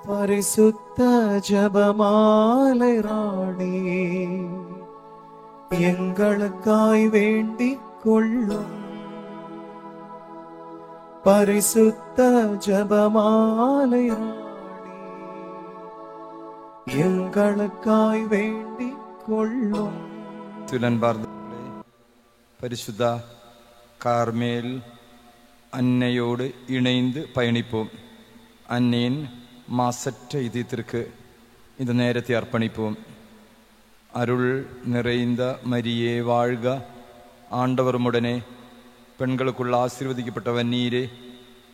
பரிசுத்த ஜெபமாலை ராணி எங்களுக்காய் வேண்டிக் கொள்ளும். பரிசுத்த ஜெபமாலை ராணி எங்களுக்காய் வேண்டிக் கொள்ளும். பரிசுத்த கார்மேல் அன்னையோடு இணைந்து பயணிப்போம். அன்னையின் மாசற்ற இதயத்திற்கு இந்த நேரத்தை அர்ப்பணிப்போம். அருள் நிறைந்த மரியே வாழ்க, ஆண்டவர் உம்முடனே, பெண்களுக்குள்ள ஆசீர்வதிக்கப்பட்டவர் நீரே,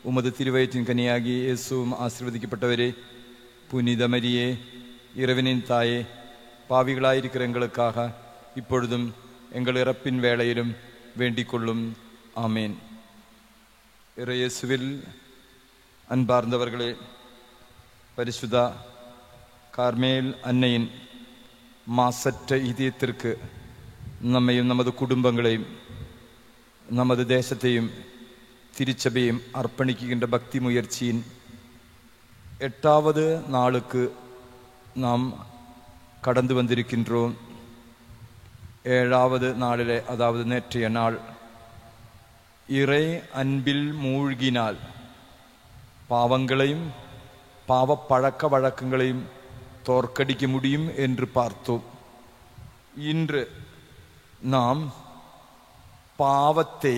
உமது திருவயிற்றின் கனியாகிய இயேசுவும் ஆசீர்வதிக்கப்பட்டவரே. புனித மரியே, இறைவனின் தாயே, பாவிகளாயிருக்கிற எங்களுக்காக இப்பொழுதும் எங்கள் இறப்பின் வேளையிலும் வேண்டிக் கொள்ளும். ஆமேன். இறையேசுவில் அன்பார்ந்தவர்களே, பரிசுத்த கார்மேல் அன்னையின் மாசற்ற இதயத்திற்கு நம்மையும் நமது குடும்பங்களையும் நமது தேசத்தையும் திருச்சபையும் அர்ப்பணிக்கின்ற பக்தி முயற்சியின் 8வது நாளுக்கு நாம் கடந்து வந்திருக்கின்றோம். 7வது நாளிலே, அதாவது நேற்றைய நாள், இறை அன்பில் மூழ்கினால் பாவங்களையும் பாவ பழக்க வழக்கங்களையும் தோற்கடிக்க முடியும் என்று பார்த்தோம். இன்று நாம் பாவத்தை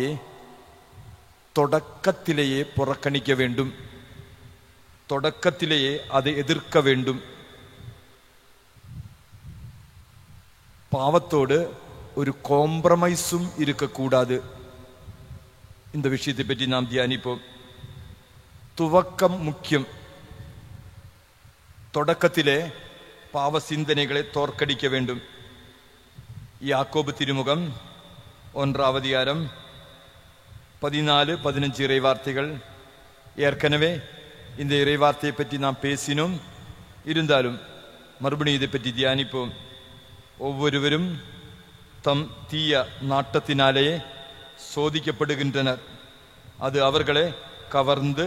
தொடக்கத்திலேயே புறக்கணிக்க வேண்டும், தொடக்கத்திலேயே அதை எதிர்க்க வேண்டும். பாவத்தோடு ஒரு காம்ப்ரமைஸும் இருக்கக்கூடாது. இந்த விஷயத்தை பற்றி நாம் தியானிப்போம். துவக்கம் முக்கியம். தொடக்கத்திலே பாவ சிந்தனைகளை தோற்கடிக்க வேண்டும். யாக்கோபு திருமுகம் 1ஆம் அதிகாரம் 14-15 இறைவார்த்தைகள். ஏற்கனவே இந்த இறைவார்த்தையை பற்றி நாம் பேசினோம். இருந்தாலும் மறுபடியும் இதை பற்றி தியானிப்போம். ஒவ்வொருவரும் தம் தீய நாட்டத்தினாலேயே சோதிக்கப்படுகின்றனர். அது அவர்களை கவர்ந்து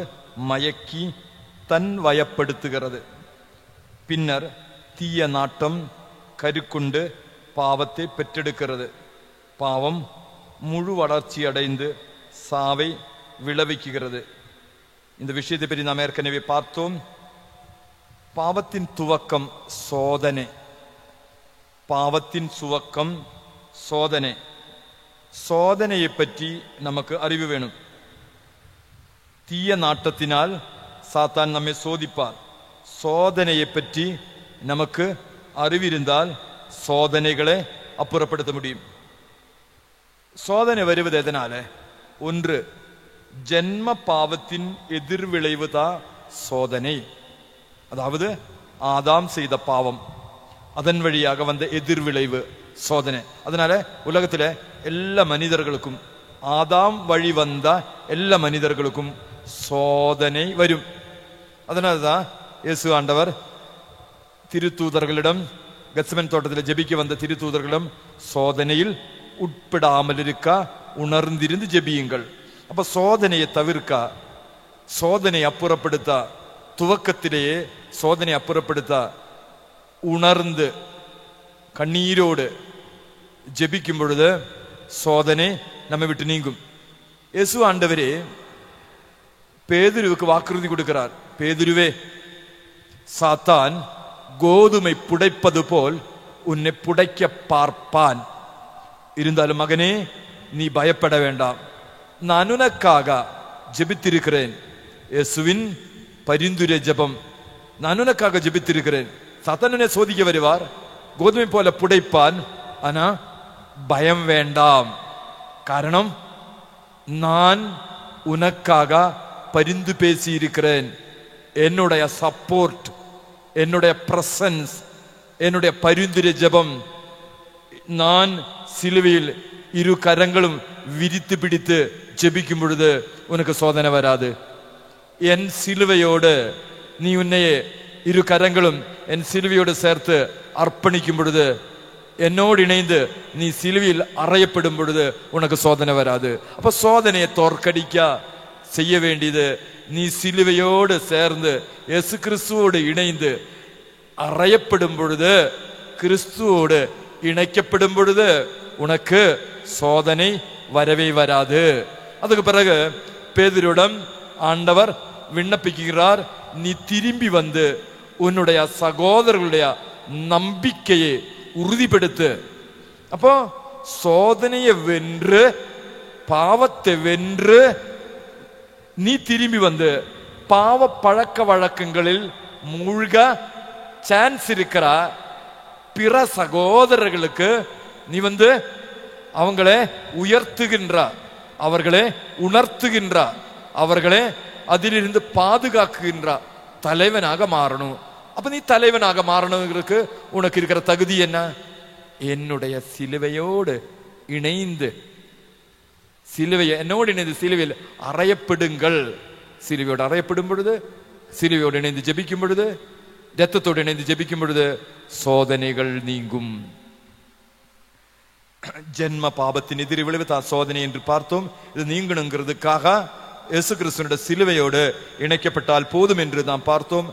மயக்கி தன் வயப்படுத்துகிறது. பின்னர் தீய நாட்டம் கருக்குண்டு பாவத்தை பெற்றெடுக்கிறது. பாவம் முழு வளர்ச்சி அடைந்து சாவை விளைவிக்கிறது. இந்த விஷயத்தை பற்றி நாம் ஏற்கனவே பார்த்தோம். பாவத்தின் துவக்கம் சோதனை. பாவத்தின் துவக்கம் சோதனை. சோதனையை பற்றி நமக்கு அறிவு வேணும். தீய நாட்டத்தினால் சாத்தான் நம்மை சோதிப்பார். சோதனையை பற்றி நமக்கு அறிவிருந்தால் சோதனைகளை அப்புறப்படுத்த முடியும். சோதனை வருவது எதனால? ஒன்று, ஜென்ம பாவத்தின் எதிர்விளைவு தான் சோதனை. அதாவது ஆதாம் செய்த பாவம், அதன் வழியாக வந்த எதிர்விளைவு சோதனை. அதனால உலகத்துல எல்லா மனிதர்களுக்கும், ஆதாம் வழி வந்த எல்லா மனிதர்களுக்கும் சோதனை வரும். அதனால்தான் இயேசு ஆண்டவர் திருத்தூதர்களிடம், கெத்செமனே தோட்டத்தில் ஜெபிக்க வந்த திருத்தூதர்களிடம், சோதனையில் உட்படாமல் இருக்க உணர்ந்திருந்து ஜெபியுங்கள். அப்ப சோதனையை தவிர்க்க, சோதனை அப்புறப்படுத்த, துவக்கத்திலேயே சோதனை அப்புறப்படுத்த உணர்ந்து கண்ணீரோடு ஜெபிக்கும் பொழுது சோதனை நம்மை விட்டு நீங்கும். இயேசு ஆண்டவரே பேதுருவுக்கு வாக்குறுதி கொடுக்கிறார். பேதுருவே, சாத்தான் கோதுமை புடைப்பது போல் உன்னை புடைக்க பார்ப்பான். இருந்தாலும் மகனே, நீ பயப்பட வேண்டாம். நான் உனக்காக ஜெபித்திருக்கிறேன். இயேசுவின் பரிந்துரை ஜெபம். நான் உனக்காக ஜெபித்திருக்கிறேன். சாத்தான் உன்னை சோதிக்க வருவார், கோதுமை போல புடைப்பான். ஆனா பயம் வேண்டாம். காரணம், நான் உனக்காக பரிந்து பேசி இருக்கிறேன். என்னுடைய சப்போர்ட், என்னுடைய பிரசன்ஸ், என்னுடைய பரிந்துரை ஜெபம். நான் சிலுவையில் இரு கரங்களும் விரித்து பிடித்து ஜெபிக்கும் பொழுது உனக்கு சோதனை வராது. என் சிலுவையோடு நீ உன்னையே இரு கரங்களும் என் சிலுவையோடு சேர்த்து அர்ப்பணிக்கும் பொழுது, என்னோடு இணைந்து நீ சிலுவையில் அறையப்படும் பொழுது உனக்கு சோதனை வராது. அப்ப சோதனையை தோற்கடிக்க செய்ய வேண்டியது நீ சிலுவையோடு சேர்ந்து இயேசு கிறிஸ்துவோடு இணைந்து அறையப்படும் பொழுது, கிறிஸ்துவோடு இணைக்கப்படும் பொழுது உனக்கு சோதனை வரவே வராது. அதுக்கு பிறகு பேதுருவிடம் ஆண்டவர் விண்ணப்பிக்கிறார், நீ திரும்பி வந்து உன்னுடைய சகோதரர்களுடைய நம்பிக்கையை உறுதிப்படுத்து. அப்போ சோதனையை வென்று பாவத்தை வென்று நீ திரும்பி வந்து பாவ பழக்க வழக்கங்களில் மூழ்க சான்ஸ் இருக்கிற பிற சகோதரர்களுக்கு நீ வந்து அவங்களே உயர்த்துகின்றார், அவர்களே உணர்த்துகின்றார், அவர்களே அதிலிருந்து பாதுகாக்குகின்றார். தலைவனாக மாறணும். அப்ப நீ தலைவனாக மாறணுங்கிறதுக்கு உனக்கு இருக்கிற தகுதி என்ன? என்னுடைய சிலுவையோடு இணைந்து, சிலுவையை என்னோடு இணைந்து சிலுவையில் அறையப்படுங்கள். சிலுவையோடு அறையப்படும் பொழுது, சிலுவையோடு இணைந்து ஜெபிக்கும் பொழுது, இரத்தத்தோடு இணைந்து ஜெபிக்கும் பொழுது சோதனைகள் நீங்கும். ஜென்ம பாபத்தின் எதிரி விளைவு தான் சோதனை என்று பார்த்தோம். இது நீங்கணுங்கிறதுக்காக இயேசு கிறிஸ்துவினுடைய சிலுவையோடு இணைக்கப்பட்டால் போதும் என்று நாம் பார்த்தோம்.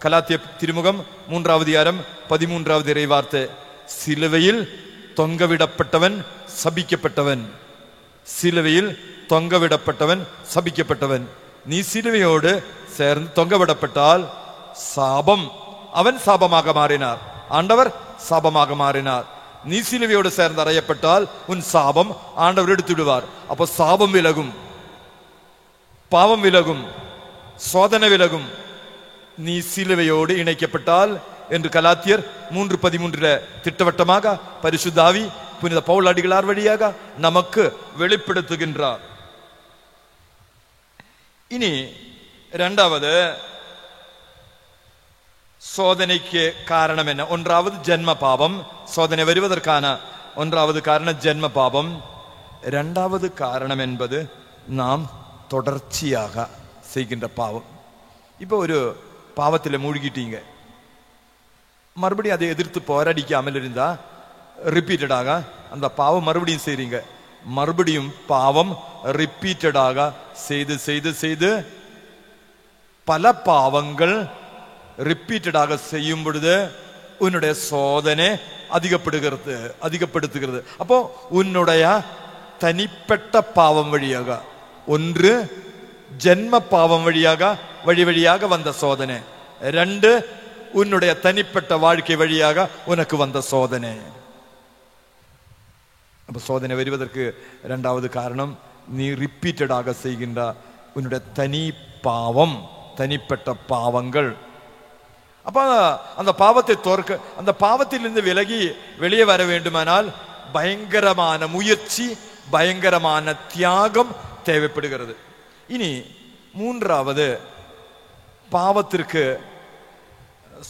கலாத்திய திருமுகம் 3வது அதிகாரம் 13வது இறைவார்த்தை, சிலுவையில் தொங்கவிடப்பட்டவன் சபிக்கப்பட்டவன், சிலுவையில் தொங்கவிடப்பட்டவன் சபிக்கப்பட்டவன். நீ சிலுவையோடு சேர்ந்து தொங்கவிடப்பட்டால் சாபம், அவன் சாபமாக மாறினார், ஆண்டவர் சாபமாக மாறினார். நீ சிலுவையோடு சேர்ந்து அறையப்பட்டால் உன் சாபம் ஆண்டவர் எடுத்து விடுவார். அப்போ சாபம் விலகும், பாவம் விலகும், சோதனை விலகும். நீ சிலுவையோடு இணைக்கப்பட்டால் என்று கலாத்தியர் 3:13 திட்டவட்டமாக பரிசுத்த ஆவி புனித பவுல் அடிகளார் வழியாக நமக்கு வெளிப்படுத்துகின்றார். இனி இரண்டாவது சோதனைக்கு காரணம் என்ன? ஒன்றாவது ஜென்ம பாவம். சோதனை வருவதற்கான ஒன்றாவது காரணம் ஜென்ம பாவம். இரண்டாவது காரணம் என்பது நாம் தொடர்ச்சியாக செய்கின்ற பாவம். இப்போ ஒரு பாவத்தில் மூழ்கிட்டீங்க, மறுபடியும் அதை எதிர்த்து போராடிக்காமல் இருந்தா ரிப்பீட்டடாக அந்த பாவம் மறுபடியும் செய்றீங்க. மறுபடியும் பாவம் ரிப்பீட்டடாக செய்து செய்து செய்து பல பாவங்கள் ரிப்பீட்டடாக செய்யும் பொழுது உன்னுடைய சோதனை அதிகப்படுத்துகிறது. அப்போ உன்னுடைய தனிப்பட்ட பாவம் வழியாக, ஒன்று ஜென்ம பாவம் வழியாக வழியாக வந்த சோதனை, ரெண்டு உன்னுடைய தனிப்பட்ட வாழ்க்கை வழியாக உனக்கு வந்த சோதனை. அப்ப சோதனை வருவதற்கு இரண்டாவது காரணம் நீ ரிப்பீட்டடாக செய்கின்ற உன்னுடைய தனி பாவம், தனிப்பட்ட பாவங்கள். அப்ப அந்த பாவத்தை தோற்க, அந்த பாவத்திலிருந்து விலகி வெளியே வர வேண்டுமானால் பயங்கரமான முயற்சி, பயங்கரமான தியாகம் தேவைப்படுகிறது. இனி மூன்றாவது பாவத்திற்கு,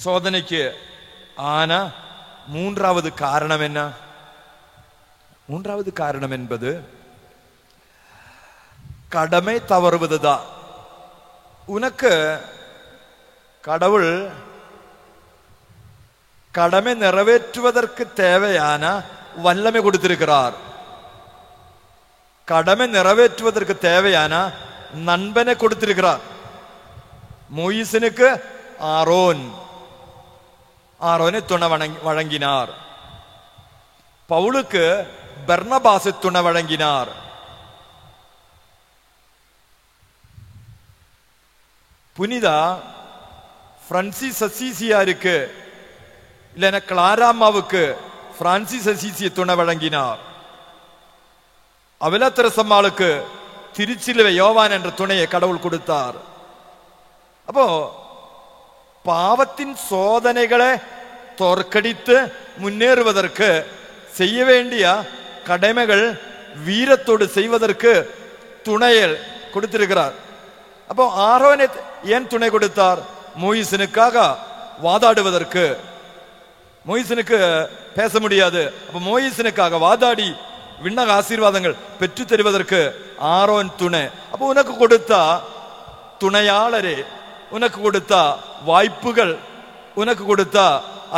சோதனைக்கு ஆன மூன்றாவது காரணம் என்ன? மூன்றாவது காரணம் என்பது கடமை தவறுவதுதான். உனக்கு கடவுள் கடமை நிறைவேற்றுவதற்கு தேவையான வல்லமை கொடுத்திருக்கிறார். கடமை நிறைவேற்றுவதற்கு தேவையான நண்பனை கொடுத்திருக்கிறார். மோயிசனுக்கு ஆரோனை துணை வழங்கினார். பவுலுக்கு பர்னபாசை துணை வழங்கினார். புனித பிரான்சிஸ் அசீசியாருக்கு இல்லைன்னா கிளாராமாவுக்கு பிரான்சிஸ் அசீசியை துணை வழங்கினார். அவிலத்திரசம்மாளுக்கு திருச்சிலுவை யோவான் என்ற துணையை கடவுள் கொடுத்தார். அப்போ பாவத்தின் சோதனைகளை தோற்கடித்து முன்னேறுவதற்கு செய்ய வேண்டிய கடமைகள் வீரத்தோடு செய்வதற்கு துணையை கொடுத்திருக்கிறார். அப்போ ஆரோனை ஏன் துணை கொடுத்தார்? மோயிசனுக்காக வாதாடுவதற்கு. மோயிசனுக்கு பேச முடியாது, அப்ப மோயிசனுக்காக வாதாடி விண்ணக ஆசீர்வாதங்கள் பெற்று தருவதற்கு ஆரோன் துணை. அப்போ உனக்கு கொடுத்த துணையாளரே, உனக்கு கொடுத்த வாய்ப்புகள், உனக்கு கொடுத்த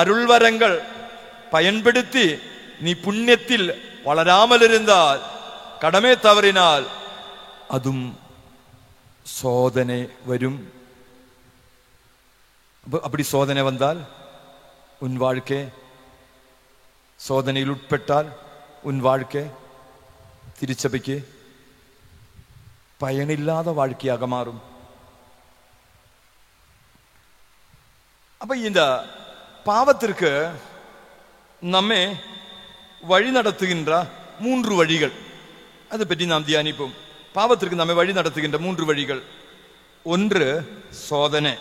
அருள்வரங்கள் பயன்படுத்தி நீ புண்ணியத்தில் வளராமல் இருந்தால், கடமை தவறினால் அதுவும் சோதனை வரும். அப்படி சோதனை வந்தால் உன் வாழ்க்கை, சோதனையில் உட்பட்டால் உன் வாழ்க்கை திருச்சபைக்கு பயனில்லாத வாழ்க்கையாக மாறும். அப்ப இந்த பாவத்திற்கு நம்மை வழி நடத்துகின்ற 3 வழிகள், அதை பற்றி நாம் தியானிப்போம். பாவத்திற்கு நம்மை வழி நடத்துகின்ற 3 வழிகள். 1 சோதனை,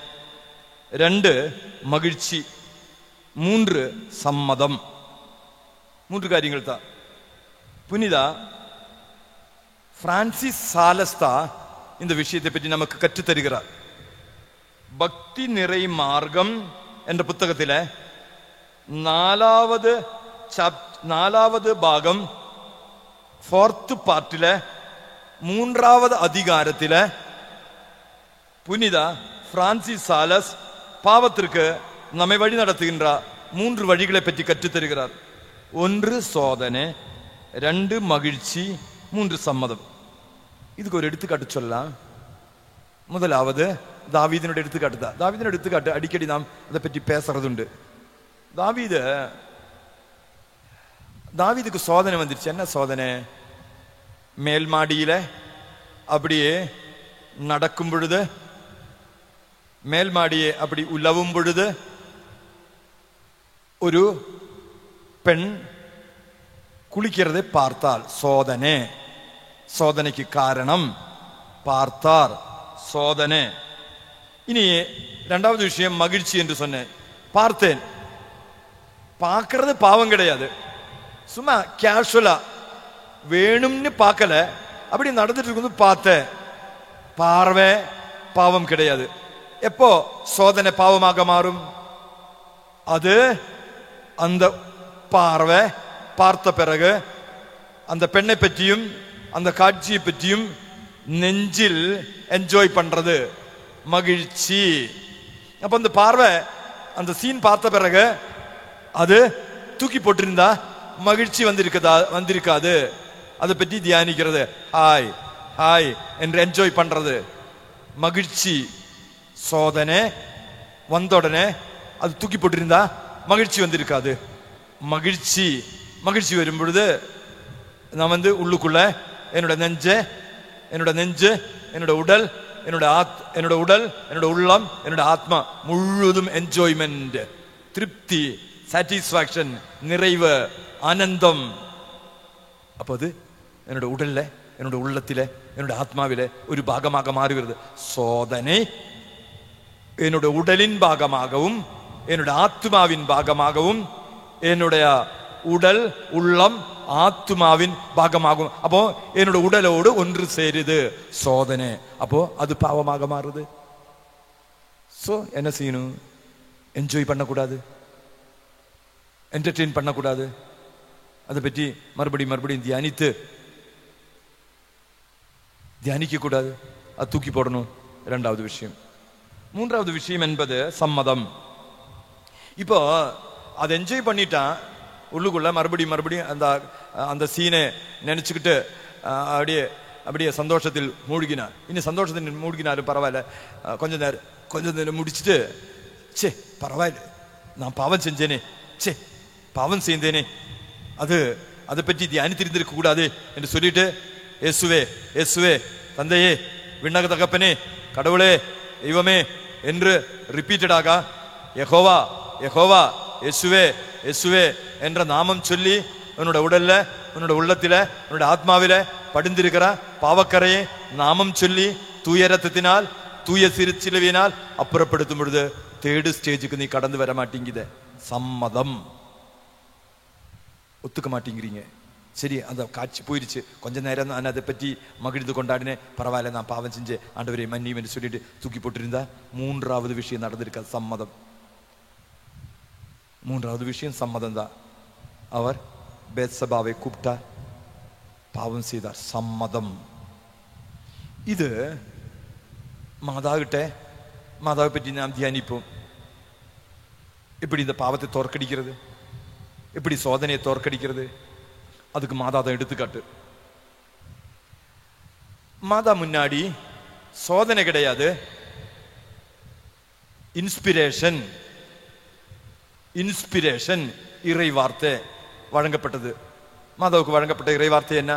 2 மகிழ்ச்சி, 3 சம்மதம். 3 காரியங்கள் தான். புனிதா பிரான்சிஸ் சாலஸ்தா இந்த விஷயத்தை பற்றி நமக்கு கற்றுத் தருகிறார். பக்தி நிறை மார்க்கம் என்ற புத்தகத்தில் 4வது பாகம் 4th பார்ட்டில 3வது அதிகாரத்தில் புனிதா பிரான்சிஸ் சாலஸ் பாவத்திற்கு நம்மை வழி நடத்துகின்ற 3 வழிகளை பற்றி கற்றுத் தருகிறார். 1 சோதனை, 2 மகிழ்ச்சி, 3 சம்மதம். இதுக்கு ஒரு எடுத்துக்காட்டு சொல்லலாம். முதலாவது தாவீதினுடைய எடுத்துக்காட்டு தான். தாவீதினுடைய எடுத்துக்காட்டு அடிக்கடி நாம் அதை பற்றி பேசுறதுண்டு. தாவீதுக்கு சோதனை வந்துருச்சு. என்ன சோதனை? மேல் மாடியில அப்படியே நடக்கும் பொழுது, மேல் மாடியை அப்படி உலவும் பொழுது ஒரு பெண் குளிக்கிறதை பார்த்தால் சோதனை. சோதனைக்கு காரணம் பார்த்தார், சோதனை. இனி 2வது விஷயம் மகிழ்ச்சி என்று சொன்னேன். பார்த்தேன். பார்க்கறது பாவம் கிடையாது, சும்மா கேஷுவலா வேணும்னு பார்க்கல, அப்படி நடந்துட்டு இருக்கும்போது பார்த்தேன். பார்வை பாவம் கிடையாது. எப்போ சோதனை பாவமாக மாறும்? அது அந்த பார்வை பார்த்த பிறகு அந்த பெண்ணை பற்றியும் அந்த காட்சியை பற்றியும் நெஞ்சில் என்ஜாய் பண்றது, மகிழ்ச்சி. அப்ப அந்த பார்வை, அந்த சீன் பார்த்த பிறகு அது தூக்கி போட்டிருந்தா மகிழ்ச்சி வந்திருக்காது. அதை பற்றி தியானிக்கிறது, ஹாய் ஹாய் என்று என்ஜாய் பண்றது மகிழ்ச்சி. சோதனை வந்த உடனே அது தூக்கி போட்டிருந்தா மகிழ்ச்சி வந்திருக்காது. மகிழ்ச்சி வரும் பொழுது நான் உள்ளுக்குள்ள என்னோட நெஞ்சு, என்னோட உடல், என்னோட உள்ளம், என்னோட ஆத்மா முழுவதும் என்ஜாய்மெண்ட், திருப்தி, சாட்டிஸ்பாக்சன், நிறைவு, ஆனந்தம். அப்போ அது என்னோட உடல்ல, என்னோட உள்ளத்தில, என்னோட ஆத்மாவில ஒரு பாகமாக மாறுகிறது. சோதனை என்னோட உடலின் பாகமாகவும் என்னோட ஆத்மாவின் பாகமாகவும், என்னுடைய உடல், உள்ளம், ஆத்மாவின் பாகமாகும். அப்போ என்னோட உடலோடு ஒன்று சேருது சோதனை. அப்போ அது பாவமாக மாறுது. சோ என்ன செய்யணும்? என்ஜாய் பண்ணக்கூடாது, என்டர்டெயின் பண்ணக்கூடாது. அதை பற்றி மறுபடியும் தியானிக்க கூடாது. அது தூக்கி போடணும். 2வது விஷயம். 3வது விஷயம் என்பது சம்மதம். இப்போ அதை என்ஜாய் பண்ணிட்டான் உள்ளுக்குள்ள, மறுபடியும் அந்த சீனை நினைச்சுக்கிட்டு அப்படியே சந்தோஷத்தில் மூழ்கினார். இனி சந்தோஷத்தில் மூழ்கினாலும் பரவாயில்ல, கொஞ்ச நேரம் முடிச்சுட்டு, சே பரவாயில்ல, நான் பாவம் செஞ்சேனே, சே பாவம் செய்தேனே, அதை பற்றி தியானித்திருந்திருக்க கூடாது என்று சொல்லிட்டு, இயேசுவே தந்தையே, விண்ணக தகப்பனே, கடவுளே, தெய்வமே என்று ரிப்பீட்டடாக யெகோவா இயேசுவே என்ற நாமம் சொல்லி உன்னோட உடல்ல, உன்னோட உள்ளத்தில, உன்னோட ஆத்மாவில படிந்திருக்கிற பாவக்கரையை நாமம் சொல்லி தூய ரத்தத்தினால், தூய சிலுவையினால் அப்புறப்படுத்தும் பொழுது 3rd ஸ்டேஜுக்கு நீ கடந்து வர மாட்டீங்க. சம்மதம். ஒத்துக்க மாட்டேங்கிறீங்க. சரி, அந்த காட்சி போயிடுச்சு, கொஞ்ச நேரம் நான் அதை பற்றி மகிழ்ந்து கொண்டாடினேன், பரவாயில்ல, நான் பாவம் செஞ்சு ஆண்டவரை மன்னியும் என்று சொல்லிட்டு தூக்கி போட்டிருந்தா 3வது விஷயம் நடந்திருக்காது, சம்மதம். 3வது விஷயம் சம்மதம் தான். அவர் பெத்சபாவை கூப்பிட்டார், பாவம் செய்தார், சம்மதம். இது மாதாவை பற்றி நாம் தியானிப்போம். எப்படி இந்த பாவத்தை தோற்கடிக்கிறது, எப்படி சோதனையை தோற்கடிக்கிறது, அதுக்கு மாதா தான் எடுத்துக்காட்டு. மாதா முன்னாடி சோதனை கிடையாது, இன்ஸ்பிரேஷன். இன்ஸ்பிரேஷன் இறை வார்த்தை வழங்கப்பட்டது. மாதாவுக்கு வழங்கப்பட்ட இறை வார்த்தை என்ன?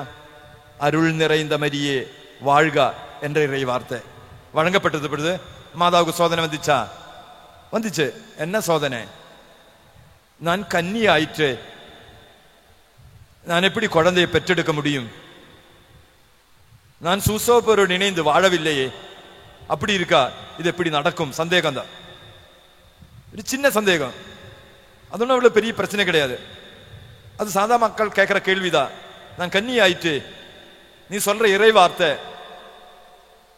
அருள் நிறைந்த மரியே வாழ்க என்ற இறை வார்த்தை வழங்கப்பட்டது. பொழுது மாதாவுக்கு சோதனை வந்துச்சா? வந்துச்சு. என்ன சோதனை? நான் கன்னி ஆயிற்று, நான் எப்படி குழந்தையை பெற்றெடுக்க முடியும்? நான் சூசோப்பரோடு இணைந்து வாழவில்லையே, அப்படி இருக்கா, இது எப்படி நடக்கும்? சந்தேகம் தான், ஒரு சின்ன சந்தேகம். அது ஒன்றும் அவ்வளவு பெரிய பிரச்சனை கிடையாது. அது சாதா மக்கள் கேட்கிற கேள்விதான். நான் கன்னி ஆயிற்று, நீ சொல்ற இறை வார்த்தை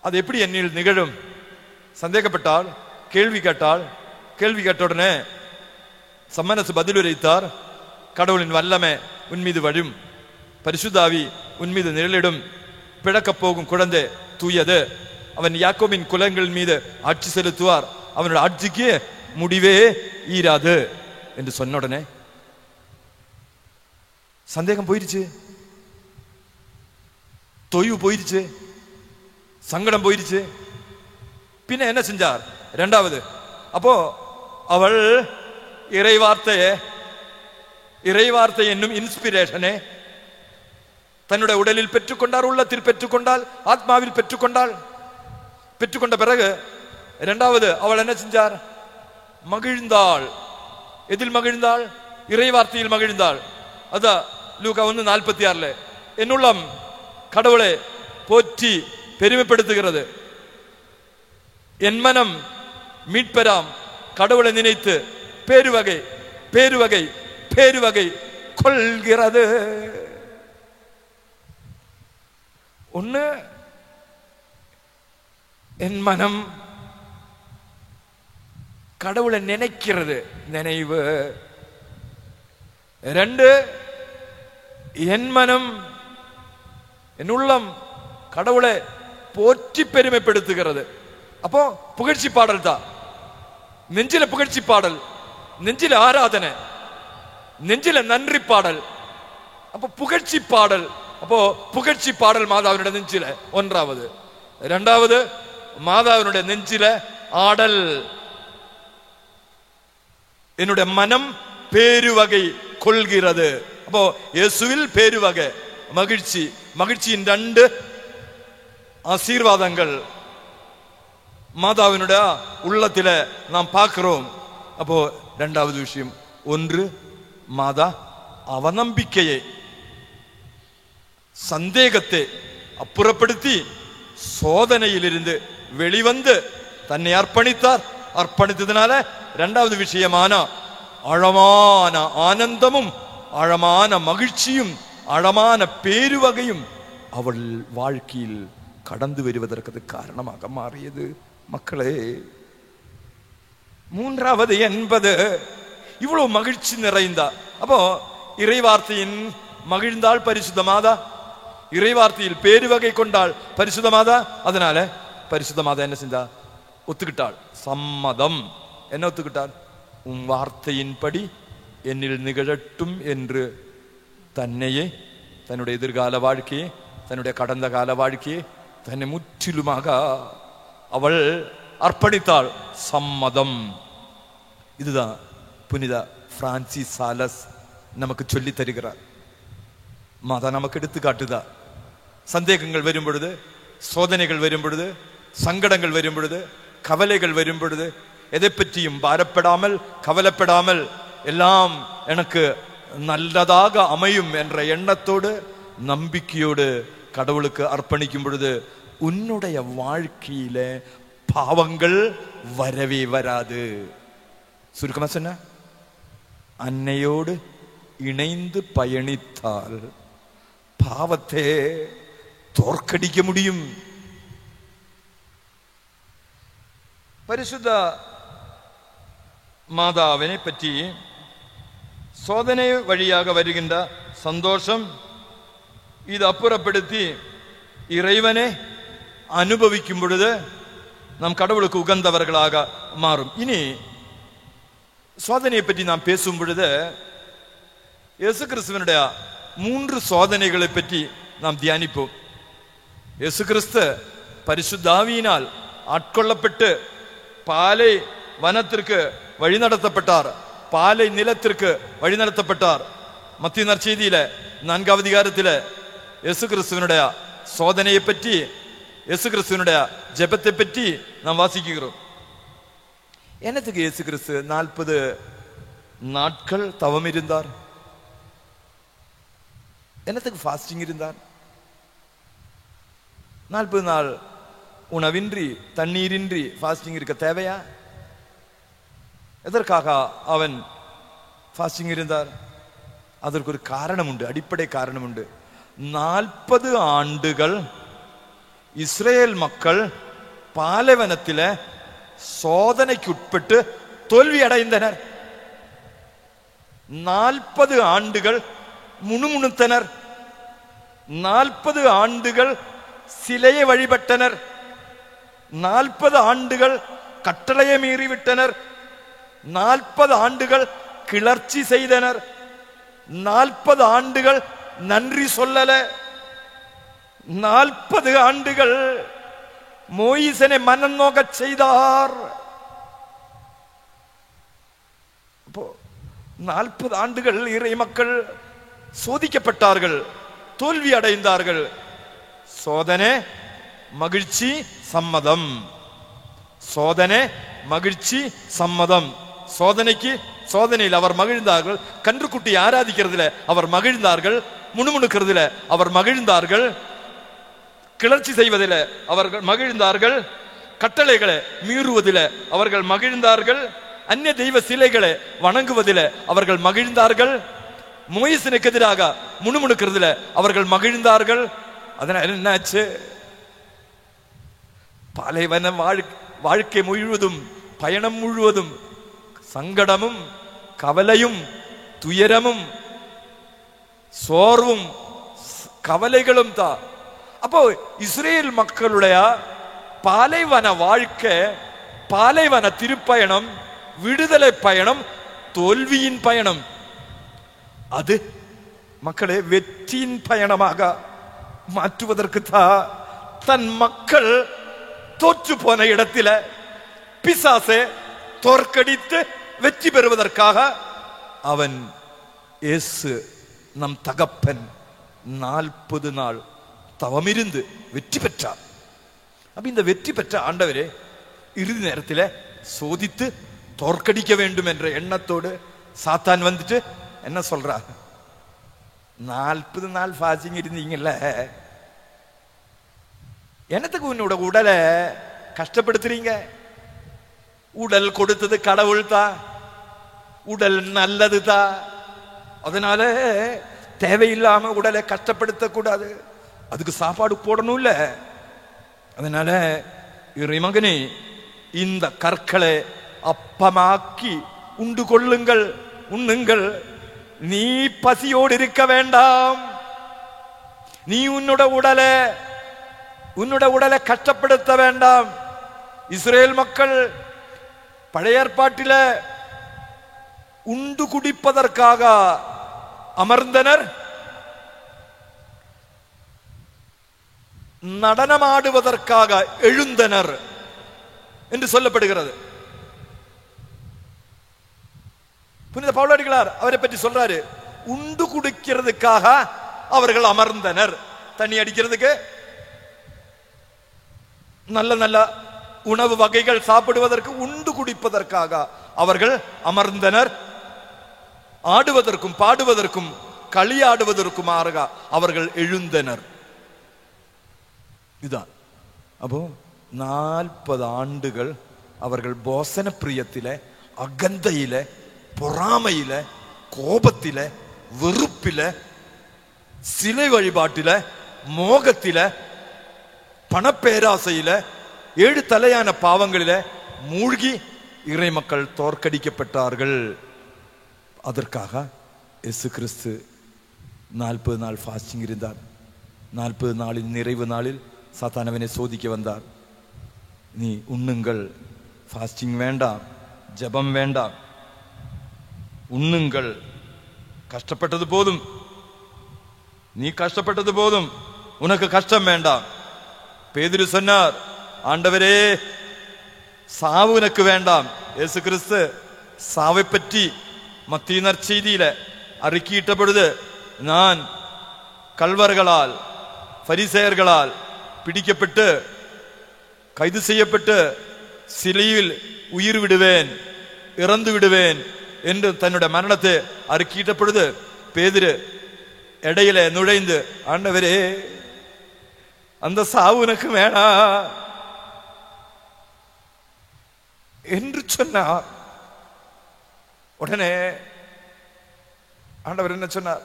அது எப்படி என்னில் நிகழும்? சந்தேகப்பட்டால், கேள்வி கேட்டால், கேள்வி கேட்ட உடனே சம்மனசு பதிலுரைத்தார். கடவுளின் வல்லமை உன் மீது வழும், பரிசுத்தாவி உன் மீது நிழலிடும், பிழக்கப் போகும் குழந்தை தூயது, அவன் யாக்கோபின் குலங்கள் மீது ஆட்சி செலுத்துவார், அவனோட ஆட்சிக்கு முடிவே ஈராது என்று சொன்ன உடனே சந்தேகம் போயிருச்சு, தொய்வு போயிருச்சு, சங்கடம் போயிருச்சு. பின்ன என்ன செஞ்சார்? இரண்டாவது, அப்போ அவள் இறைவார்த்தை என்னும் இன்ஸ்பிரேஷனே தன்னுடைய உடலில் பெற்றுக்கொண்டார், உள்ளத்தில் பெற்றுக்கொண்டால், ஆத்மாவில் பெற்றுக்கொண்டாள். பெற்றுக்கொண்ட பிறகு இரண்டாவது அவள் என்ன செஞ்சார்? மகிழ்ந்தாள். எதில் மகிழ்ந்தாள்? இறைவார்த்தையில் மகிழ்ந்தாள். அதான் லூக்கா 1:46 என்னுள்ளம் கடவுளை போற்றி பெருமைப்படுத்துகிறது, என் மனம் மீட்பெறாம் கடவுளை நினைத்து பேருவகை பேருவகை பேருவகை கொள்கிறது. ஒண்ணு, என் மனம் கடவுளை நினைக்கிறது, நினைவு. ரெண்டு, என் மனம், என் உள்ளம் கடவுளை போற்றி பெருமைப்படுத்துகிறது. அப்போ புகழ்ச்சி பாடல் தான். நெஞ்சில புகழ்ச்சி பாடல், நெஞ்சில ஆராதனை, நெஞ்சில நன்றி பாடல். அப்போ புகழ்ச்சி பாடல். அப்போ புகழ்ச்சி பாடல் மாதாவினுடைய நெஞ்சில ஒன்றாவது. இரண்டாவது, மாதாவினுடைய நெஞ்சில ஆடல். என்னுடைய மனம் பேருவகை கொள்கிறது. அப்போ இயேசுவில் பேருவகை மகிழ்ச்சி. மகிழ்ச்சியின் ரெண்டு ஆசீர்வாதங்கள் மாதாவினுடைய உள்ளத்தில நாம் பார்க்கிறோம். அப்போ இரண்டாவது விஷயம், ஒன்று, மாதா அவநம்பிக்கையை, சந்தேகத்தை அப்புறப்படுத்தி சோதனையிலிருந்து வெளிவந்து தன்னை அர்ப்பணித்தார். அர்ப்பணித்ததுனால இரண்டாவது விஷயமான ஆழமான ஆனந்தமும் ஆழமான மகிழ்ச்சியும் ஆழமான பேருவகையும் அவள் வாழ்க்கையில் கடந்து வருவதற்கு காரணமாக மாறியது. மக்களே, மூன்றாவது என்பது இவ்வளவு மகிழ்ச்சி நிறைந்தா. அப்போ இறைவார்த்தையின் மகிழ்ந்தாள் பரிசுத்த மாதா, இறைவார்த்தையில் பேருவகை கொண்டாள் பரிசுத்த மாதா. அதனால பரிசுத்த மாதா என்ன செஞ்சா? ஒத்துக்கிட்டாள். சம்மதம். என்ன ஒத்துக்கிட்டாள்? உன் வார்த்தையின்படி என்னில் நிகழட்டும் என்று தன்னையே, தன்னுடைய எதிர்கால வாழ்க்கையை, தன்னுடைய கடந்த கால வாழ்க்கையை தன்னை முற்றிலுமாக அவள் அர்ப்பணித்தாள். சம்மதம். இதுதான் புனித பிரான்சிஸ் சாலஸ் நமக்கு சொல்லி தருகிறார். மாதா நமக்கு எடுத்து காட்டுதா. சந்தேகங்கள் வரும் பொழுது, சோதனைகள் வரும் பொழுது, சங்கடங்கள் வரும் பொழுது, கவலைகள் வரும் பொழுது எதை பற்றியும் பாரப்படாமல், கவலைப்படாமல், எல்லாம் எனக்கு நல்லதாக அமையும் என்ற எண்ணத்தோடு, நம்பிக்கையோடு கடவுளுக்கு அர்ப்பணிக்கும் பொழுது உன்னுடைய வாழ்க்கையில பாவங்கள் வரவே வராது. சுருக்கமா சொன்ன, அன்னையோடு இணைந்து பயணித்தால் பாவத்தை தோற்கடிக்க முடியும். பரிசுத்த மாதாவினை பற்றி சோதனை வழியாக வருகின்ற சந்தோஷம், இது அப்புறப்படுத்தி இறைவனை அனுபவிக்கும் பொழுது நாம் கடவுளுக்கு உகந்தவர்களாக மாறும். இனி சோதனையை பற்றி நாம் பேசும் பொழுது இயேசு கிறிஸ்துவனுடைய 3 சோதனைகளை பற்றி நாம் தியானிப்போம். இயேசு கிறிஸ்து பரிசுத்தாவியினால் ஆட்கொள்ளப்பட்டு பாலை வனத்திற்கு வழிநடத்தப்பட்டார், பாலை நிலத்திற்கு வழிநடத்தப்பட்டார். மத்திய நற்செய்தியில 4ஆம் அதிகாரத்தில இயேசு கிறிஸ்துவனுடைய சோதனையை பற்றி, இயேசு கிறிஸ்துவனுடைய ஜெபத்தை பற்றி நாம் வாசிக்கிறோம். என்னத்துக்கு இயேசு கிறிஸ்து 40 நாட்கள் தவம் இருந்தார்? என்னத்துக்கு ஃபாஸ்டிங் இருந்தார்? 40 நாள் உணவின்றி தண்ணீரின்றி ஃபாஸ்டிங் இருக்க தேவையா? எதற்காக அவன் ஃபாஸ்டிங் இருந்தார்? அதற்கு ஒரு காரணம் உண்டு, அடிப்படை காரணம் உண்டு. 40 ஆண்டுகள் இஸ்ரேல் மக்கள் பாலைவனத்தில சோதனைக்கு உட்பட்டு தோல்வி அடைந்தனர். 40 ஆண்டுகள் முணுமுணுத்தனர். 40 ஆண்டுகள் சிலையை வழிபட்டனர். 40 ஆண்டுகள் கட்டளையை மீறிவிட்டனர். 40 ஆண்டுகள் கிளர்ச்சி செய்தனர். 40 ஆண்டுகள் நன்றி சொல்லல. 40 ஆண்டுகள் மோயிசனை மனம் நோக்க செய்தார். 40 ஆண்டுகள் இறை மக்கள் சோதிக்கப்பட்டார்கள், தோல்வி அடைந்தார்கள். சோதனை, மகிழ்ச்சி, சம்மதம். சோதனை, மகிழ்ச்சி, சம்மதம். சோதனையில் அவர் மகிழ்ந்தார்கள். கன்றுக்குட்டி ஆராதிக்கிறதுல அவர் மகிழ்ந்தார்கள். முணுமுணுக்கிறதுல அவர் மகிழ்ந்தார்கள். கிளர்ச்சி செய்வதில் அவர்கள் மகிழ்ந்தார்கள். கட்டளைகளை மீறுவதில் அவர்கள் மகிழ்ந்தார்கள். அந்நிய தெய்வ சிலைகளை வணங்குவதில் அவர்கள் மகிழ்ந்தார்கள். மோயிசனுக்கு எதிராக முணுமுணுக்கிறதுல அவர்கள் மகிழ்ந்தார்கள். அதனால என்னாச்சு? பாலைவன வாழ்க்கை முழுவதும், பயணம் முழுவதும் சங்கடமும் கவலையும் துயரமும் சோர்வும் கவலைகளும் தான். அப்போ இஸ்ரேல் மக்களுடைய பாலைவன வாழ்க்கை, பாலைவன திருப்பயணம், விடுதலை பயணம், தோல்வியின் பயணம். அது மக்களை வெற்றியின் பயணமாக மாற்றுவதற்கு தான் தன் மக்கள் தோற்று போன இடத்தில பிசாசை தோற்கடித்து வெற்றி பெறுவதற்காக அவன் இயேசு நம் தகப்பன் 40 நாள் தவமிருந்து வெற்றி பெற்றார். அப்ப இந்த வெற்றி பெற்ற ஆண்டவரே இறுதி நேரத்தில் சோதித்து தோற்கடிக்க வேண்டும் என்ற எண்ணத்தோடு சாத்தான் வந்துட்டு என்ன சொல்றா? 40 நாள் ஃபாஸ்டிங் இருந்தீங்கல்ல, என்னத்துக்கு உன்னோட உடலை கஷ்டப்படுத்துறீங்க? உடல் கொடுத்தது கடவுள் தான், உடல் நல்லது தான். அதனால தேவையில்லாம உடலை கஷ்டப்படுத்த கூடாது, அதுக்கு சாப்பாடு போடணும்ல. அதனால இறைமகனே, இந்த கற்களை அப்பமாக்கி உண்டு கொள்ளுங்கள், உண்ணுங்கள். நீ பசியோடு இருக்க வேண்டாம். நீ உன்னோட உடலை கஷ்டப்படுத்த வேண்டாம். இஸ்ரேல் மக்கள் பழைய ஏற்பாட்டில உண்டு குடிப்பதற்காக அமர்ந்தனர், நடனமாடுவதற்காக எழுந்தனர் என்று சொல்லப்படுகிறது. புனித பவுலடிகளார் அவரை பற்றி சொல்றாரு, உண்டு குடிக்கிறதுக்காக அவர்கள் அமர்ந்தனர். தண்ணி அடிக்கிறதுக்கு, நல்ல நல்ல உணவு வகைகள் சாப்பிடுவதற்கு, உண்டு குடிப்பதற்காக அவர்கள் அமர்ந்தனர். ஆடுவதற்கும் பாடுவதற்கும் களியாடுவதற்குமாக அவர்கள் எழுந்தனர். இதுதான். அப்போ 40 ஆண்டுகள் அவர்கள் போசன பிரியத்தில, அகந்தையில, பொறாமையில, கோபத்தில, வெறுப்பில, சிலை வழிபாட்டில, மோகத்தில, பணப்பேராசையில, 7 தலையான பாவங்களில மூழ்கி இறை மக்கள் தோற்கடிக்கப்பட்டார்கள். அதற்காக இயேசு கிறிஸ்து 40 நாள் ஃபாஸ்டிங் இருந்தார். 40 நாளின் நிறைவு நாளில் சாத்தானவனை சோதிக்க வந்தார். நீ உண்ணுங்கள், ஃபாஸ்டிங் வேண்டாம், ஜெபம் வேண்டாம், உண்ணுங்கள், கஷ்டப்பட்டது போதும், நீ கஷ்டப்பட்டது போதும், உனக்கு கஷ்டம் வேண்டாம், பேதுரு சொன்னார், ஆண்டவரே சாவு உனக்கு வேண்டாம். இயேசு கிறிஸ்து சாவை பற்றி மத்திய நற்செய்தியில அறிக்கையிட்ட பொழுது, நான் கல்வர்களால் பரிசேயர்களால் பிடிக்கப்பட்டு கைது செய்யப்பட்டு சிலையில் உயிர் விடுவேன், இறந்து விடுவேன் என்று தன்னுடைய மரணத்தை அறிக்கையிட்ட பொழுது பேதுரு இடையில நுழைந்து, ஆண்டவரே அந்த சாவு உனக்கு வேணா என்று சொன்னார். உடனே ஆண்டவர் என்ன சொன்னார்?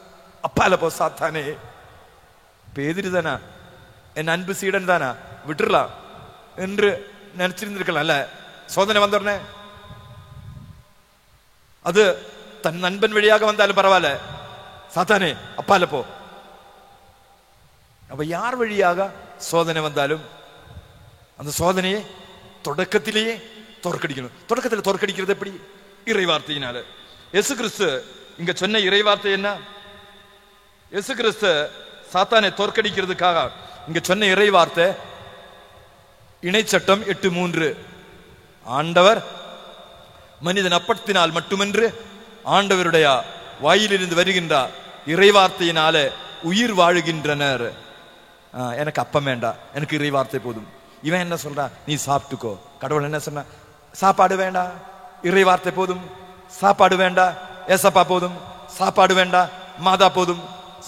அப்பால போ சாத்தானே, பேதுரு தானா, என் அன்பு சீடன் தானா, விட்டுறலாம் என்று நினைச்சிருந்திருக்கலாம்ல. சோதனை வந்த உடனே அது தன் நண்பன் வழியாக வந்தாலும் பரவாயில்ல, சாத்தானே அப்பால போ. அப்ப யார் வழியாக சோதனை வந்தாலும் அந்த சோதனையை தொடக்கத்திலேயே தோற்கடிக்கணும். தொடக்கத்தில் தோற்கடிக்கிறது எப்படி? இறை வார்த்தையினால. இயேசு கிறிஸ்து இங்க சொன்ன இறை வார்த்தை என்ன? இயேசு கிறிஸ்து சாத்தானை தோற்கடிக்கிறதுக்காக இங்க சொன்ன இறை வார்த்தை இணைச்சட்டம் 8:3. ஆண்டவர் மனிதன் அப்பத்தினால் மட்டுமன்று ஆண்டவருடைய வாயிலிருந்து வருகின்ற இறை வார்த்தையினால உயிர் வாழுகின்றனர். எனக்கு அப்பம் வேண்டாம், எனக்கு இறை வார்த்தை போதும். இவன் என்ன சொல்றான்? நீ சாப்பிட்டுக்கோ. கடவுள் என்ன சொன்னா? சாப்பாடு வேண்டாம், இறை வார்த்தை போதும். சாப்பாடு வேண்டாம், ஏசப்பா போதும். சாப்பாடு வேண்டாம், மாதா போதும்.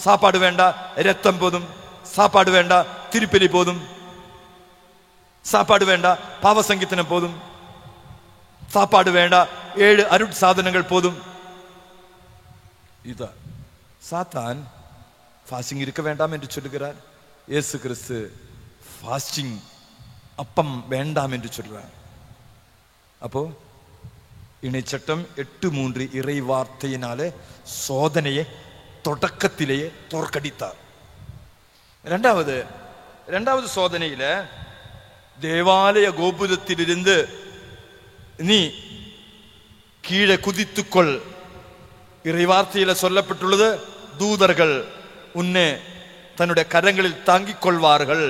சாப்பாடு வேண்டாம், ரத்தம் போதும். சாப்பாடு வேண்டாம், திருப்பலி போதும். சாப்பாடு வேண்டாம், பாவ சங்கீதனம் போதும். சாப்பாடு வேண்டாம், 7 அருட் சாதனங்கள் போதும். இதுதான் சாத்தான் ஃபாஸ்டிங் இருக்க வேண்டாம் என்று சொல்லுகிறார். இயேசு கிறிஸ்து ஃபாஸ்டிங் அப்பம் வேண்டாம் என்று சொல்றார். அப்போ இணைச்சட்டம் 8:3 இறை வார்த்தையினாலே சோதனையை தொடக்கத்திலேயே தோற்கடித்தார். இரண்டாவது சோதனையில தேவாலய கோபுரத்திலிருந்து நீ கீழே குதித்துக்கொள். இறை வார்த்தையில சொல்லப்பட்டுள்ளது, தூதர்கள் உன்னை தன்னுடைய கரங்களில் தாங்கிக் கொள்வார்கள்.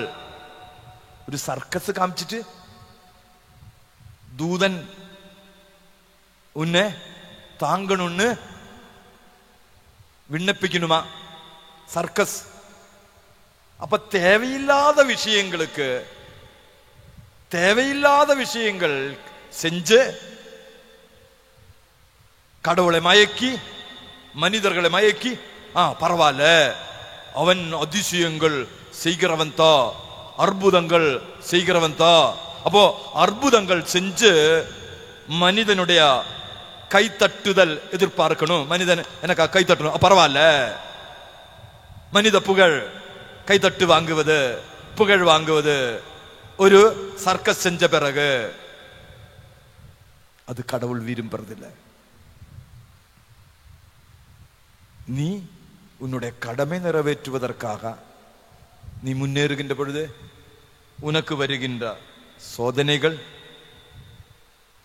ஒரு சர்க்கஸ் காமிச்சிட்டு தூதன் உன்னை தாங்கணும்னு விண்ணப்பிக்கணுமா? சர்க்கஸ். அப்ப தேவையில்லாத விஷயங்கள் செஞ்சு கடவுளை மயக்கி மனிதர்களை மயக்கி பரவாயில்ல, அவன் அதிசயங்கள் செய்கிறவன் தான், அற்புதங்கள் செய்கிறவன் தான். அப்போ அற்புதங்கள் செஞ்சு மனிதனுடைய கைத்தட்டுதல் எதிர்பார்க்கணும். மனிதன் எனக்கு கை தட்டணும், பரவாயில்ல. மனித புகழ், கைத்தட்டு வாங்குவது, புகழ் வாங்குவது ஒரு சர்க்கஸ் செஞ்ச பிறகு அது கடவுள் விரும்புறதில்லை. நீ உன்னுடைய கடமை நிறைவேற்றுவதற்காக நீ முன்னேறுகின்ற பொழுது உனக்கு வருகின்ற சோதனைகள்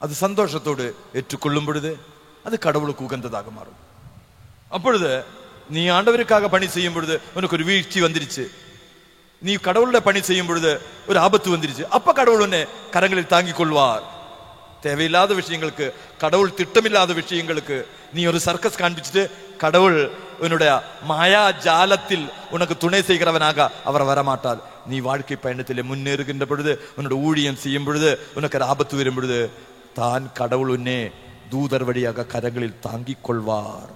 அது சந்தோஷத்தோடு ஏற்றுக்கொள்ளும் பொழுது அது கடவுளுக்கு உகந்ததாக மாறும். அப்பொழுது நீ ஆண்டவருக்காக பணி செய்யும் பொழுது உனக்கு ஒரு வீழ்ச்சி வந்துருச்சு, நீ கடவுளோட பணி செய்யும் பொழுது ஒரு ஆபத்து வந்துருச்சு, அப்ப கடவுள் உன்னை கரங்களில் தாங்கிக் கொள்வார். தேவையில்லாத விஷயங்களுக்கு, கடவுள் திட்டமில்லாத விஷயங்களுக்கு நீ ஒரு சர்க்கஸ் காண்பிச்சுட்டு கடவுள் உன்னுடைய மாயா ஜாலத்தில் உனக்கு துணை செய்கிறவனாக அவர் வரமாட்டார். நீ வாழ்க்கை பயணத்திலே முன்னேறுகின்ற பொழுது, உன்னோட ஊழியம் செய்யும் பொழுது, உனக்கு ஆபத்து வரும் பொழுது தான் கடவுள் உன்னே தூதர் வழியாக கரங்களில் தாங்கிக் கொள்வார்.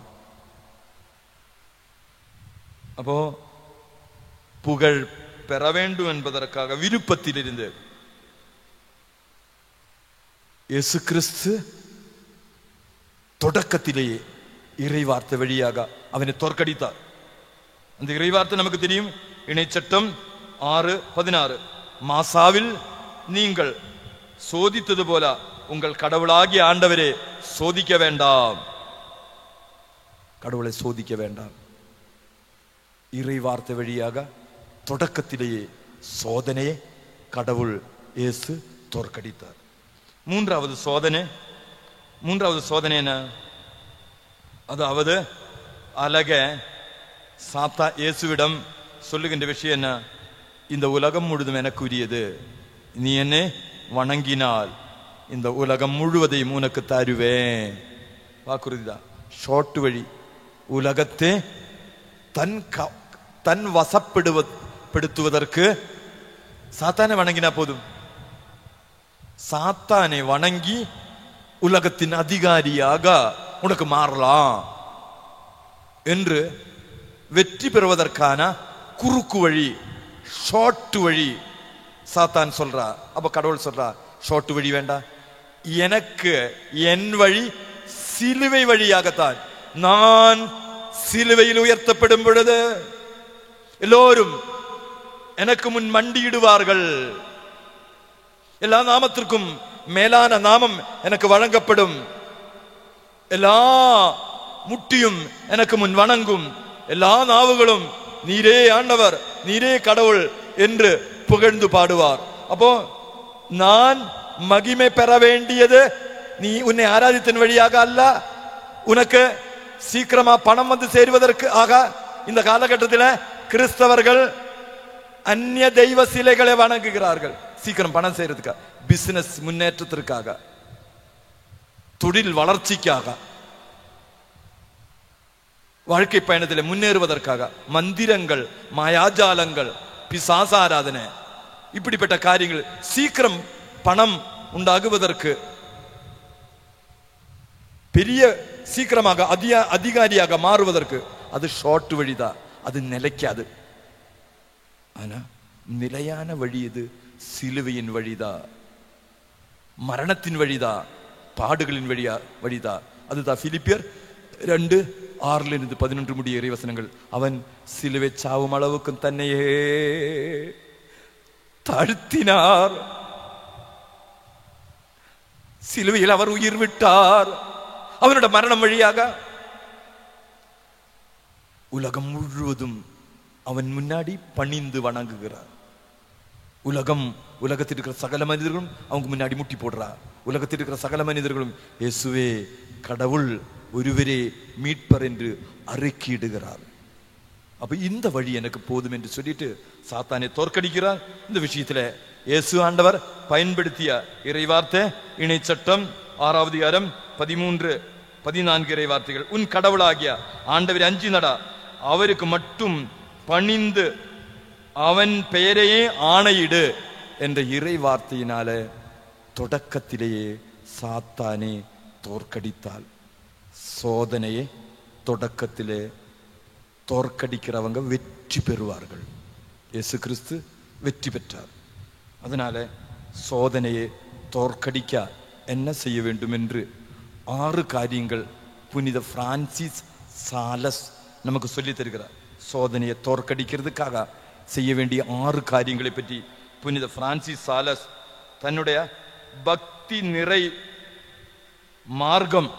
அப்போ புகழ் பெற வேண்டும் என்பதற்காக விருப்பத்தில் இருந்து இயேசு கிறிஸ்து தொடக்கத்திலேயே இறைவார்த்தை வழியாக அவனை தோற்கடித்தார். அந்த இறைவார்த்தை நமக்கு தெரியும். இணைச்சட்டம் 6:16 மாசாவில் நீங்கள் சோதித்தது போல உங்கள் கடவுளாகிய ஆண்டவரே சோதிக்க வேண்டாம். கடவுளை சோதிக்க வேண்டாம். இறை வார்த்தை வழியாக தொடக்கத்திலேயே சோதனையை கடவுள் இயேசு தோற்கடித்தார். மூன்றாவது சோதனை என்ன? அதாவது அழக சாத்தா இயேசுவிடம் சொல்லுகின்ற விஷயம் என்ன? இந்த உலகம் முழுதும் எனக்குரியது, நீ என்னை வணங்கினால் இந்த உலகம் முழுவதையும் உனக்கு தருவேன். வாக்குறுதிதான். ஷார்ட் வழி. உலகத்தை தன் வசப்படுத்துவதற்கு சாத்தானை வணங்கினா போதும். சாத்தானை வணங்கி உலகத்தின் அதிகாரியாக உனக்கு மாறலாம் என்று வெற்றி பெறுவதற்கான குறுக்கு வழி, ஷார்ட் வழி சாத்தான் சொல்றா. அப்ப கடவுள் சொல்றா, ஷார்ட் வழி வேண்டாம், எனக்கு என் வழி சிலுவை வழியாகத்தான். நான் சிலுவையில் உயர்த்தப்படும் பொழுது எல்லோரும் எனக்கு முன் மண்டியிடுவார்கள். எல்லா நாமத்திற்கும் மேலான நாமம் எனக்கு வழங்கப்படும். எல்லா முட்டியும் எனக்கு முன் வணங்கும். எல்லா நாவுகளும் நீரே ஆண்டவர், நீரே கடவுள் என்று புகழ்ந்து பாடுவார். அப்போ நான் மகிமை பெற வேண்டியது நீ உன்னை ஆராதித்தின் வழியாக அல்ல, உனக்கு சீக்கிரமா பணம் வந்து சேருவதற்கு ஆக. இந்த காலகட்டத்தில் கிறிஸ்தவர்கள் அந்நிய தெய்வ சிலைகளை வணங்குகிறார்கள். சீக்கிரம் பணம் செய்யறதுக்காக, பிசினஸ் முன்னேற்றத்திற்காக, தொழில் வளர்ச்சிக்காக, வாழ்க்கை பயணத்தில் முன்னேறுவதற்காக மந்திரங்கள், மாயாஜாலங்கள், பிசாசாராதனை, இப்படிப்பட்ட காரியங்கள் சீக்கிரம் பணம் உண்டாகுவதற்கு, பெரிய சீக்கிரமாக அதிகாரியாக மாறுவதற்கு அது ஷார்ட் வழிதான். அது நிலைக்காது. ஆனா நிலையான வழி இது சிலுவையின் வழிதா, மரணத்தின் வழிதா, பாடுகளின் வழிதா. அதுதான் பிலிப்பியர் 2:6-11 முடிய இறைவசனங்கள். அவன் சிலுவை சாவும் அளவுக்கும் தன்னையே தாழ்த்தினார். சிலுவையில் அவர் உயிர் விட்டார். அவனோட மரணம் வழியாக உலகம் முழுவதும் அவன் முன்னாடி பணிந்து வணங்குகிறார். உலகத்தில் இருக்கிற சகல மனிதர்களும் அவங்க முன்னாடி முட்டி போடுறார். உலகத்தில் இருக்கிற சகல மனிதர்களும் இயேசுவே கடவுள் ஒருவரே மீட்பர் என்று அறிக்கையிடுகிறார். அப்ப இந்த வழி எனக்கு போதும் என்று சொல்லிட்டு சாத்தானை தோற்கடிக்கிறார். இந்த விஷயத்துல இயேசு ஆண்டவர் பயன்படுத்திய இறைவார்த்தை இணைச்சட்டம் 6வது அதிகாரம் 13-14 இறைவார்த்தைகள். உன் கடவுளாகிய ஆண்டவரை அஞ்சி நடா, அவருக்கு மட்டும் பணிந்து அவன் பெயரையே ஆணையிடு என்ற இறை வார்த்தையினால தொடக்கத்திலேயே சாத்தானே தோற்கடித்தால். சோதனையை தொடக்கத்திலே தோற்கடிக்கிறவங்க வெற்றி பெறுவார்கள். இயேசு கிறிஸ்து வெற்றி பெற்றார். அதனால சோதனையை தோற்கடிக்க என்ன செய்ய வேண்டும் என்று 6 காரியங்கள் புனித பிரான்சிஸ் சாலஸ் நமக்கு சொல்லி தருகிறார். சோதனையை தோற்கடிக்கிறதுக்காக செய்ய வேண்டிய 6 காரியங்களை பற்றி புனித பிரான்சிஸ் சாலஸ் தன்னுடைய பக்தி நிறை மார்க்கம்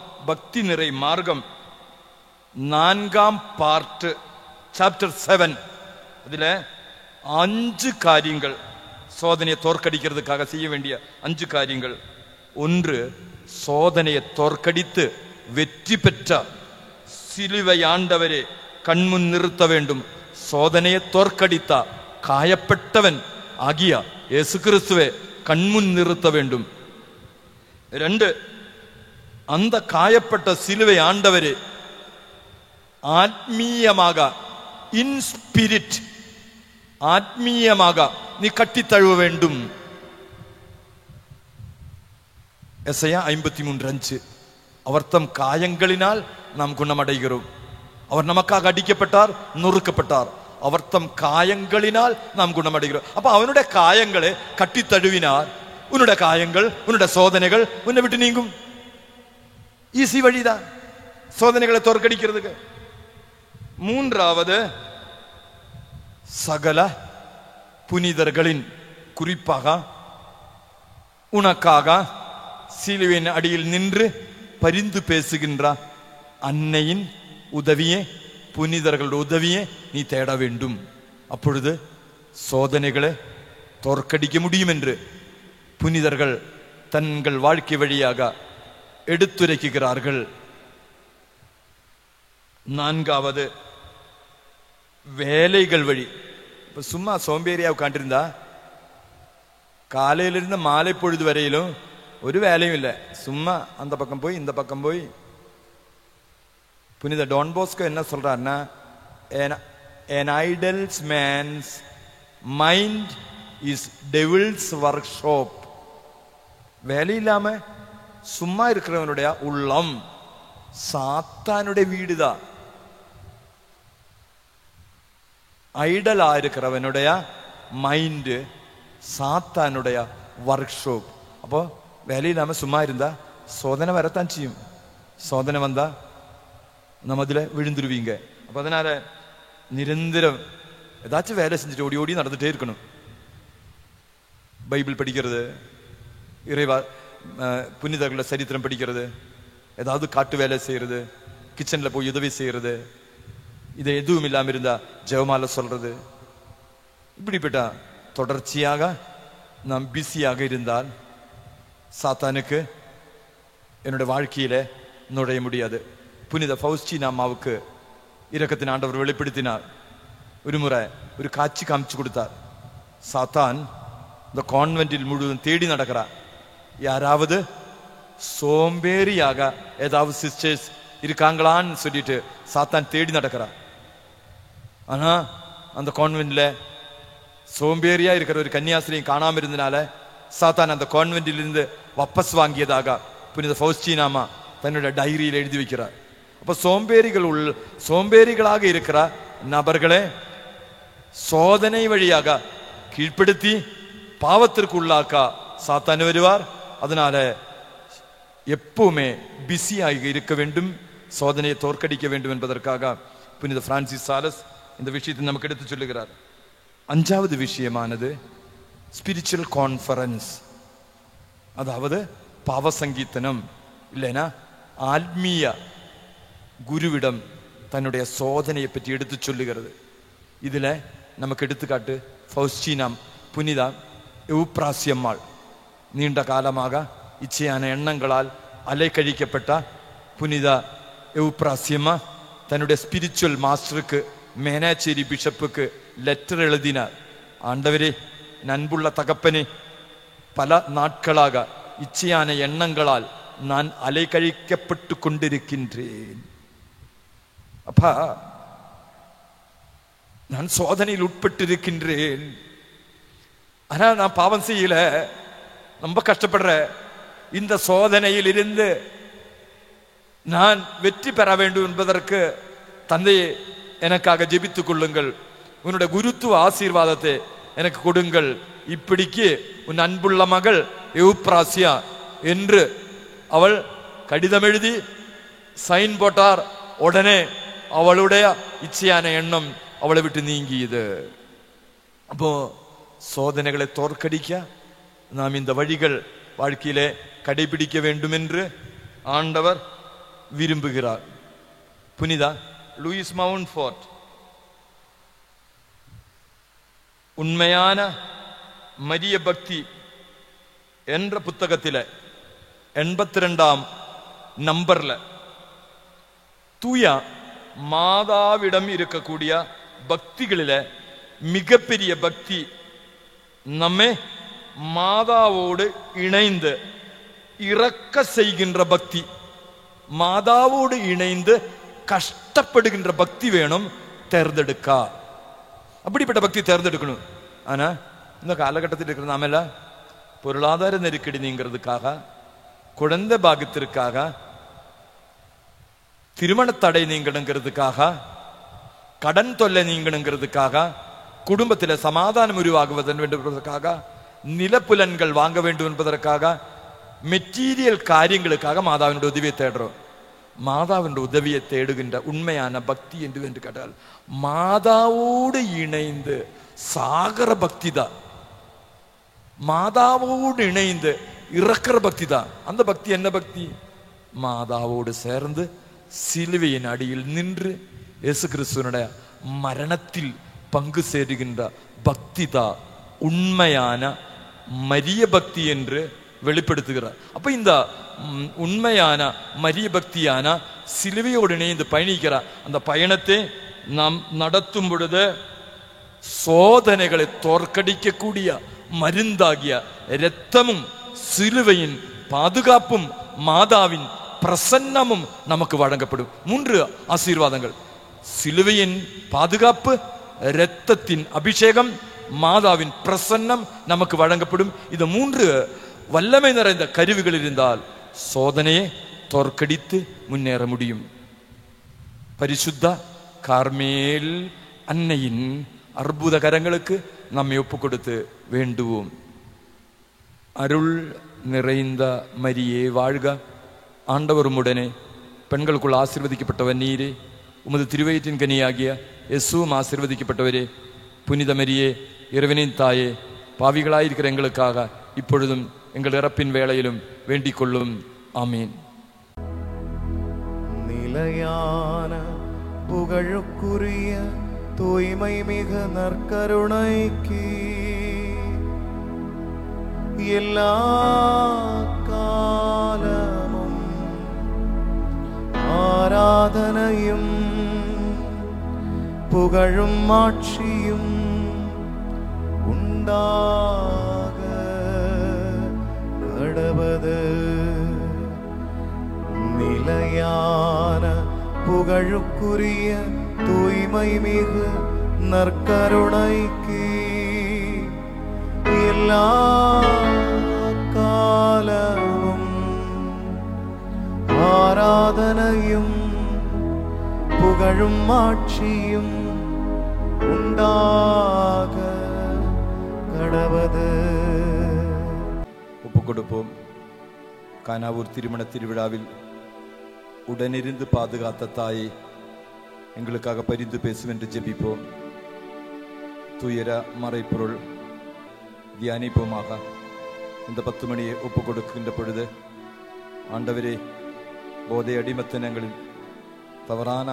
4ஆம் பார்ட் சாப்டர் 7 அதுல 5 காரியங்கள், சோதனையை தோற்கடிக்கிறதுக்காக செய்ய வேண்டிய 5 காரியங்கள். 1, சோதனையை தோற்கடித்து வெற்றி பெற்ற சிலுவை ஆண்டவரே கண்முன் நிறுத்த வேண்டும். சோதனையை தோற்கடித்த காயப்பட்டவன் ஆகிய இயேசு கிறிஸ்துவை கண்முன் நிறுத்த வேண்டும். 2, அந்த காயப்பட்ட சிலுவை ஆண்டவரே ஆத்மீயமாக இன் ஸ்பிரிட் ஆத்மீயமாக நீ கட்டி தழுவ வேண்டும். எசையா 53:5 அவர் தம் காயங்களினால் நாம் குணமடைகிறோம். அவர் நமக்காக அடிக்கப்பட்டார், நொறுக்கப்பட்டார். அவர் தம் காயங்களினால் நாம் குணமடைகிறோம். அப்ப அவனுடைய காயங்களை கட்டி தழுவினார். உன்னுடைய காயங்கள், உன்னுடைய சோதனைகள் உன்னை விட்டு நீங்கும். ஈஸி வழிதான் சோதனைகளை தோற்கடிக்கிறதுக்கு. 3வது, சகல புனிதர்களின், குறிப்பாக உனக்காக சிலுவையின் அடியில் நின்று பரிந்து பேசுகின்ற அன்னையின் உதவியே, புனிதர்களுடைய உதவியே நீ தேட வேண்டும். அப்பொழுது சோதனைகளை தோற்கடிக்க முடியும் என்று புனிதர்கள் தங்கள் வாழ்க்கை வழியாக எடுத்துரைக்கிறார்கள். 4வது, வேலைகள் வழி. இப்போ சும்மா சோம்பேறியாக உட்காண்டிருந்தா காலையிலிருந்து மாலை பொழுது வரையிலும் ஒரு வேலையும் இல்லை, சும்மா அந்த பக்கம் போய் இந்த பக்கம் போய். புனித டான் போஸ்கோ என்ன சொல்றாருன்னா, an idle man's mind is devil's workshop. வேலை இல்லாம சும்மா இருக்கிறவனுடைய உள்ளம் சாத்தானுடைய வீடுதான். ஐடலா இருக்கிறவனுடைய மைண்ட் சாத்தானுடைய ஒர்க் ஷாப். அப்போ வேலை இல்லாம சும்மா இருந்தா சோதனை வரத்தான் செய்யும். சோதனை வந்தா நம்ம அதுல விழுந்துருவீங்க. அப்ப அதனால நிரந்தரம் ஏதாச்சும் வேலை செஞ்சுட்டு ஓடி ஓடி நடந்துட்டே இருக்கணும். பைபிள் படிக்கிறது, இறைவா புனிதர்கள சரித்திரம் படிக்கிறது, ஏதாவது காட்டு வேலை செய்யறது, கிச்சன்ல போய் உதவி செய்யறது, இது எதுவும் இல்லாம இருந்தா ஜெபமாலை சொல்றது. இப்படிப்பட்ட தொடர்ச்சியாக நாம் பிஸியாக இருந்தால் சாத்தானுக்கு என்னுடைய வாழ்க்கையில நுழைய முடியாது. புனித ஃபவுஸ்டீனா அம்மாவுக்கு இரக்கத்தின் ஆண்டவர் வெளிப்படுத்தினார். ஒரு முறை ஒரு காட்சி காமிச்சு கொடுத்தார். சாத்தான் இந்த கான்வென்டில் முழுவதும் தேடி நடக்கிறார். யாராவது சோம்பேறியாக ஏதாவது சிஸ்டர்ஸ் இருக்காங்களான்னு சொல்லிட்டு சாத்தான் தேடி நடக்கிறார். ஆனா அந்த கான்வென்ட்ல சோம்பேறியா இருக்கிற ஒரு கன்னியாஸ்திரியும் காணாம இருந்தனால சாத்தான் அந்த கான்வென்டில் இருந்து வாபஸ் வாங்கியதாக புனித ஃபவுஸ்டீனாமா தன்னுடைய டைரியில் எழுதி வைக்கிறார். அப்ப சோம்பேறிகளாக இருக்கிற நபர்களே சோதனை வழியாக கீழ்ப்படுத்தி பாவத்திற்கு உள்ளாக்கா சாத்தான் வருவார். அதனால எப்பவுமே பிஸியாக இருக்க வேண்டும், சோதனையை தோற்கடிக்க வேண்டும் என்பதற்காக புனித பிரான்சிஸ் சாலஸ் இந்த விஷயத்தை நமக்கு எடுத்து சொல்லுகிறார். 5வது விஷயமானது ஸ்பிரிச்சுவல் கான்ஃபரன்ஸ், அதாவது பாவ சங்கீதனம் இல்லைனா ஆத்மீய குருவிடம் தன்னுடைய சோதனையை பற்றி எடுத்து சொல்லுகிறது. இதுல நமக்கு எடுத்துக்காட்டு ஃபவுஸ்டீனாம் புனிதா எவுப்ராசியம்மாள். நீண்ட காலமாக இச்சையான எண்ணங்களால் அலைக்கழிக்கப்பட்ட புனித எவுப்ராசியம்மா தன்னுடைய ஸ்பிரிச்சுவல் மாஸ்டருக்கு மேனாச்சேரி பிஷப்புக்கு லெட்டர் எழுதினார். ஆண்டவரே, அன்புள்ள தகப்பனே, பல நாட்களாக இச்சையான எண்ணங்களால் நான் அலைக்கழிக்கப்பட்டு கொண்டிருக்கின்றேன். அப்பா, நான் சோதனையில் உட்பட்டு இருக்கின்றேன். ஆனா நான் பாவம் செய்யல, ரொம்ப கஷ்டப்படுற. இந்த சோதனையில் இருந்து நான் வெற்றி பெற வேண்டும் என்பதற்கு தந்தையே எனக்காக ஜெபித்துக் கொள்ளுங்கள், உன்னுடைய குருத்துவ ஆசீர்வாதத்தை எனக்கு கொடுங்கள். இப்படிக்கு உன் அன்புள்ள மகள் எவுப்ராசியா என்று அவள் கடிதம் எழுதி சைன் போட்டார். உடனே அவளுடைய இச்சையான எண்ணம் அவளை விட்டு நீங்கியது. அப்போ சோதனைகளை தோற்கடிக்க நாம் இந்த வழிகள் வாழ்க்கையிலே கடைபிடிக்க வேண்டும் என்று ஆண்டவர் விரும்புகிறார். புனிதா லூயிஸ் மவுண்ட்ஃபோர்ட் உண்மையான மரிய பக்தி என்ற புத்தகத்தில 82ஆம் நம்பர்ல தூய மாதாவிடம் இருக்கக்கூடிய பக்திகளில மிகப்பெரிய பக்தி நம்மை மாதாவோடு இணைந்து இறக்க செய்கின்ற பக்தி. மாதாவோடு இணைந்து கஷ்டப்படுகின்ற பக்தி வேணும் தேர்ந்தெடுக்க. அப்படிப்பட்ட பக்தி தேர்ந்தெடுக்கணும். ஆனா இந்த காலகட்டத்தில் இருக்கிற நாம பொருளாதார நெருக்கடி நீங்கிறதுக்காக, குழந்தை பாகத்திற்காக, திருமண தடை நீங்கணுங்கிறதுக்காக, கடன் தொல்லை நீங்கணுங்கிறதுக்காக, குடும்பத்தில் சமாதானம் உருவாகுவது என்பதற்காக, நிலப்புலன்கள் வாங்க வேண்டும் என்பதற்காக, மெட்டீரியல் காரியங்களுக்காக மாதாவினுடைய உதவியை தேடுறோம். மாதாவினுடைய உதவியை தேடுகின்ற உண்மையான பக்தி என்று கேட்டால் மாதாவோடு இணைந்து சாகர பக்தி தான். மாதாவோடு இணைந்து இறக்கிற பக்தி தான். அந்த பக்தி என்ன பக்தி? மாதாவோடு சேர்ந்து சிலுவையின் அடியில் நின்று இயேசு கிறிஸ்துவனுடைய மரணத்தில் பங்கு சேருகின்ற பக்தி தான் உண்மையான மரிய பக்தி என்று வெளிப்படுத்துகிறார். அப்ப இந்த உண்மையான மரிய பக்தியான சிலுவையோடு இணைந்து பயணிக்கிற அந்த பயணத்தை நாம் நடத்தும் பொழுது சோதனைகளை தோற்கடிக்கக்கூடிய மருந்தாகிய இரத்தமும் சிலுவையின் பாதுகாப்பும் மாதாவின் பிரசன்னமும் நமக்கு வழங்கப்படும். 3 ஆசீர்வாதங்கள்: சிலுவையின் பாதுகாப்பு, இரத்தத்தின் அபிஷேகம், மாதாவின் பிரசன்னம் நமக்கு வழங்கப்படும். இது 3 வல்லமை நிறைந்த கருவிகள் இருந்தால் சோதனையை தோற்கடித்து முன்னேற முடியும். பரிசுத்த கார்மேல் அன்னையின் அற்புத கரங்களுக்கு நம்மை ஒப்பு கொடுத்து வேண்டுவோம். அருள் நிறைந்த மரியே வாழ்க, ஆண்டவர் உம்முடனே, பெண்களுக்குள் ஆசீர்வதிக்கப்பட்டவர் நீரே, உமது திருவயிற்றின் கனியாகிய இயேசுவும் ஆசீர்வதிக்கப்பட்டவரே. புனித மரியே, இறைவனின் தாயே, பாவிகளாயிருக்கிற எங்களுக்காக இப்பொழுதும் எங்கள் இறப்பின் வேளையிலும் வேண்டிக் கொள்ளும். ஆமீன். நிலையான புகழுக்குரிய தூய்மை மிகு நற்கருணைக்கு எல்லா காலமும் ஆராதனையும் புகழும் ஆட்சியும் உண்டாக கடவது. நிலையான புகழுக்குரிய தூய்மை மிகு நற்கருணைக்கு எல்லா காலமும் ஆராதனையும் புகழும் ஆட்சியும் உண்டாக கடவது. ஒப்பு கொடுப்போம். கானாவூர் திருமண திருவிழாவில் உடனிருந்து பாதுகாத்த தாயை எங்களுக்காக பரிந்து பேசும் என்று ஜெபிப்போம். துயர மறைப்பொருள் தியானிப்போமாக. இந்த 10 மணியை ஒப்பு கொடுக்கின்ற பொழுது, ஆண்டவரே, போதை அடிமத்தனங்களில், தவறான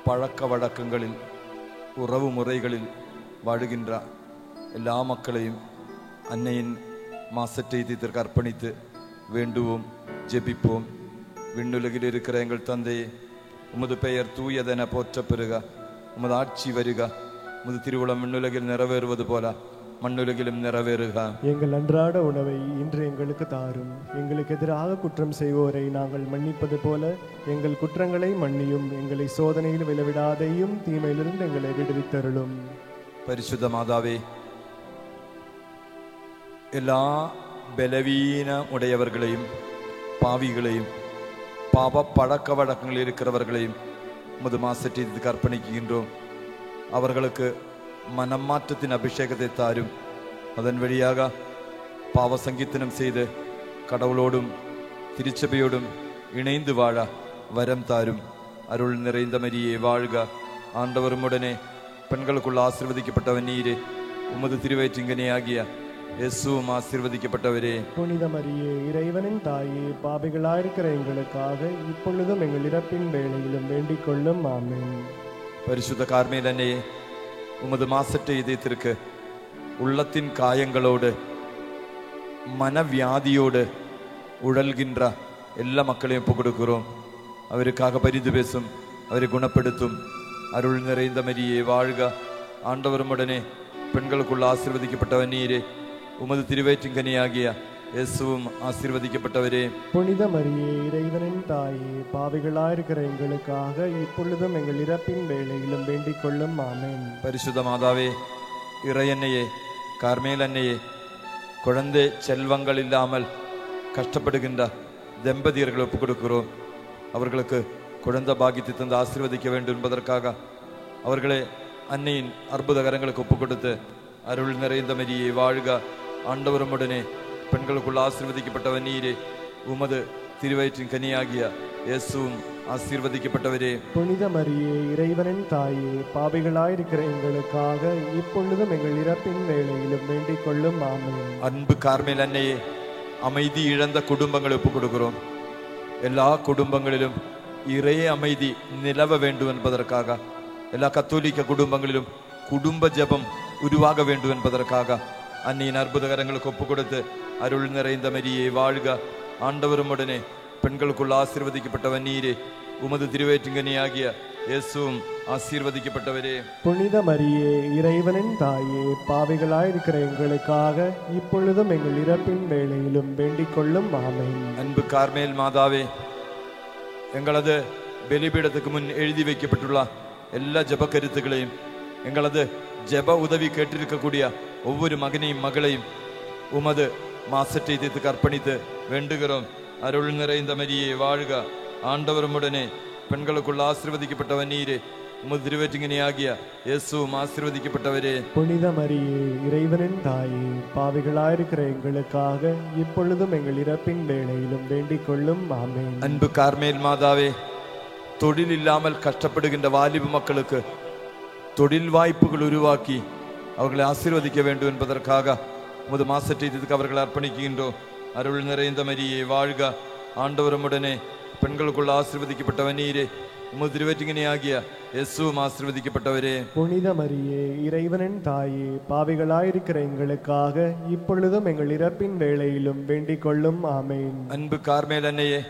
பழக்க வழக்கங்களில், உறவு முறைகளில் வாழுகின்ற எல்லா மக்களையும் அன்னையின் மாசற்ற இதயத்திற்கு அர்ப்பணித்து வேண்டுவோம், ஜெபிப்போம். விண்ணுலகில் இருக்கிற எங்கள் தந்தையே, உமது பெயர் தூயதென போற்ற பெறுக. உமது ஆட்சி வருக. உமது திருவுளம் விண்ணுலகில் நிறைவேறுவது போல மண்ணுலகிலும் நிறைவேறுக. எங்கள் அன்றாட உணவை இன்று எங்களுக்கு தாரும். எங்களுக்கு எதிராக குற்றம் செய்வோரை நாங்கள் மன்னிப்பது போல எங்கள் குற்றங்களை மன்னியும். எங்களை சோதனையில் விளைவிடாதையும் தீமையிலிருந்து எங்களை விடுவித்தருளும். பரிசுத்த மாதாவே, எல்லா பலவீன உடையவர்களையும், பாவிகளையும், பாவ பழக்க வழக்கங்கள் இருக்கிறவர்களையும் உமது மாசற்றத்துக்கு அர்ப்பணிக்கின்றோம். அவர்களுக்கு மனமாற்றத்தின் அபிஷேகத்தை தாரும். அதன் வழியாக பாவ சங்கீர்த்தனம் செய்து கடவுளோடும் திருச்சபையோடும் இணைந்து வாழ வரம் தாரும். அருள் நிறைந்த மரியே வாழ்க, ஆண்டவரும் உடனே, பெண்களுக்குள் ஆசீர்வதிக்கப்பட்டவன் நீரே, உமது திருவயிற்றின்கனியாகிய இயேசுவும் ஆசீர்வதிக்கப்பட்டவரே. புனித மரியே, இறைவனின் தாயே, பாவிகளாயிருக்கிற எங்களுக்காக இப்பொழுதும் எங்கள் இறப்பின் வேளையிலும் வேண்டிக் கொள்ளும். ஆமென். பரிசுத்த கார்மேல் அன்னையே, உமது மாசற்ற இதயத்திற்கு உள்ளத்தின் காயங்களோடு மனவியாதியோடு உழல்கின்ற எல்லா மக்களையும் ஒப்புக் கொடுக்கிறோம். அவருக்காக பரிந்து பேசும், அவரை குணப்படுத்தும். அருள் நிறைந்த மரியே வாழ்க, ஆண்டவரும் உடனே, பெண்களுக்குள்ள ஆசீர்வதிக்கப்பட்டவன் நீரே, உமது திருவயிற்றின்கனியாகிய இயேசுவும் ஆசீர்வதிக்கப்பட்டவரே. புனித மரியே, இறைவனின் தாயே, பாவிகளாயிருக்கிற எங்களுக்காக இப்பொழுதும் எங்கள் இறப்பின் வேளையிலும் வேண்டிக் கொள்ளும். ஆமென். பரிசுத்த மாதாவே, இறையன்னையே, கார்மேல் அன்னையே, குழந்தை செல்வங்கள் இல்லாமல் கஷ்டப்படுகின்ற தம்பதியர்களை ஒப்புக் கொடுக்கிறோம். அவர்களுக்கு குழந்தை பாக்கியத்தை தந்து ஆசீர்வதிக்க வேண்டும் என்பதற்காக அவர்களை அன்னையின் அற்புத கரங்களுக்கு ஒப்புக் கொடுத்து, அருள் நிறைந்த மரியே வாழ்க, ஆண்டவரும் உடனே, பெண்களுக்குள்ள ஆசீர்வதிக்கப்பட்டவன் நீரே, உமது திருவயிற்றின் கனியாகிய இயேசுவும் ஆசீர்வதிக்கப்பட்டவரே. புனித மரியே, இறைவனின் தாயே, பாவிகளாயிருக்கிற எங்களுக்காக இப்பொழுதும் எங்கள் இறப்பின் வேளையிலும் வேண்டிக் கொள்ளும். ஆமென். அன்பு கார்மேல் அன்னையே, அமைதி இழந்த குடும்பங்களை ஒப்புக் கொடுக்கிறோம். எல்லா குடும்பங்களிலும் இறை அமைதி நிலவ வேண்டும் என்பதற்காக, எல்லா கத்தோலிக்க குடும்பங்களிலும் குடும்ப ஜெபம் உருவாக வேண்டும் என்பதற்காக அன்னையின் அற்புதகரங்களுக்கு ஒப்புக் கொடுத்து, அருள் நிறைந்த மரியே வாழ்க, ஆண்டவரும் உடனே, பெண்களுக்குள்ள ஆசீர்வதிக்கப்பட்டவன் நீரே, உமது திருவயிற்றின்கனியாகிய இயேசுவும் ஆசீர்வதிக்கப்பட்டவரே. புனித மரியே, இறைவனின் தாயே, பாவிகளாயிருக்கிற எங்களுக்காக இப்பொழுதும் எங்கள் இறப்பின் வேளையிலும் வேண்டிக் கொள்ளும். ஆமென். அன்பு கார்மேல் மாதாவே, எங்களது பலிபீடத்துக்கு முன் எழுதி வைக்கப்பட்டுள்ள எல்லா ஜப கருத்துக்களையும், எங்களது ஜப உதவி கேட்டிருக்கக்கூடிய ஒவ்வொரு மகனையும் மகளையும் உமது மாசற்றை தீர்த்துக்கு அர்ப்பணித்து வேண்டுகிறோம். அருள் நிறைந்த மரியே வாழ்க, ஆண்டவரும் உடனே பெண்களுக்குள்ள ஆசீர்வதிக்கப்பட்டவர் நீரே, உமது திருவற்றிங்கனியாகிய இயேசுவும் ஆசீர்வதிக்கப்பட்டவரே. புனித மரியே, இறைவனின் தாயே, பாவிகளாயிருக்கிற எங்களுக்காக இப்பொழுதும் எங்கள் இறப்பின் வேளையிலும் வேண்டிக் கொள்ளும். ஆமென். அன்பு கார்மேல் மாதாவே, தொழில் இல்லாமல் கஷ்டப்படுகின்ற வாலிப மக்களுக்கு தொழில் வாய்ப்புகள் உருவாக்கி அவர்களை ஆசீர்வதிக்க வேண்டும் என்பதற்காக உமது மாசற்றீத்துக்கு அவர்களை அர்ப்பணிக்கின்றோம். அருள் நிறைந்த மரியே வாழ்க, ஆண்டவரும் உடனே பெண்களுக்குள்ள ஆசீர்வதிக்கப்பட்டவர் நீரே, உமது திருவற்றிங்கனியாகிய இயேசுவும் ஆசீர்வதிக்கப்பட்டவரே. புனித மரியே, இறைவனின் தாயே, பாவிகளாயிருக்கிற எங்களுக்காக இப்பொழுதும் எங்கள் இறப்பின் வேளையிலும் வேண்டிக் கொள்ளும். ஆமென். அன்பு கார்மேல் அன்னையே,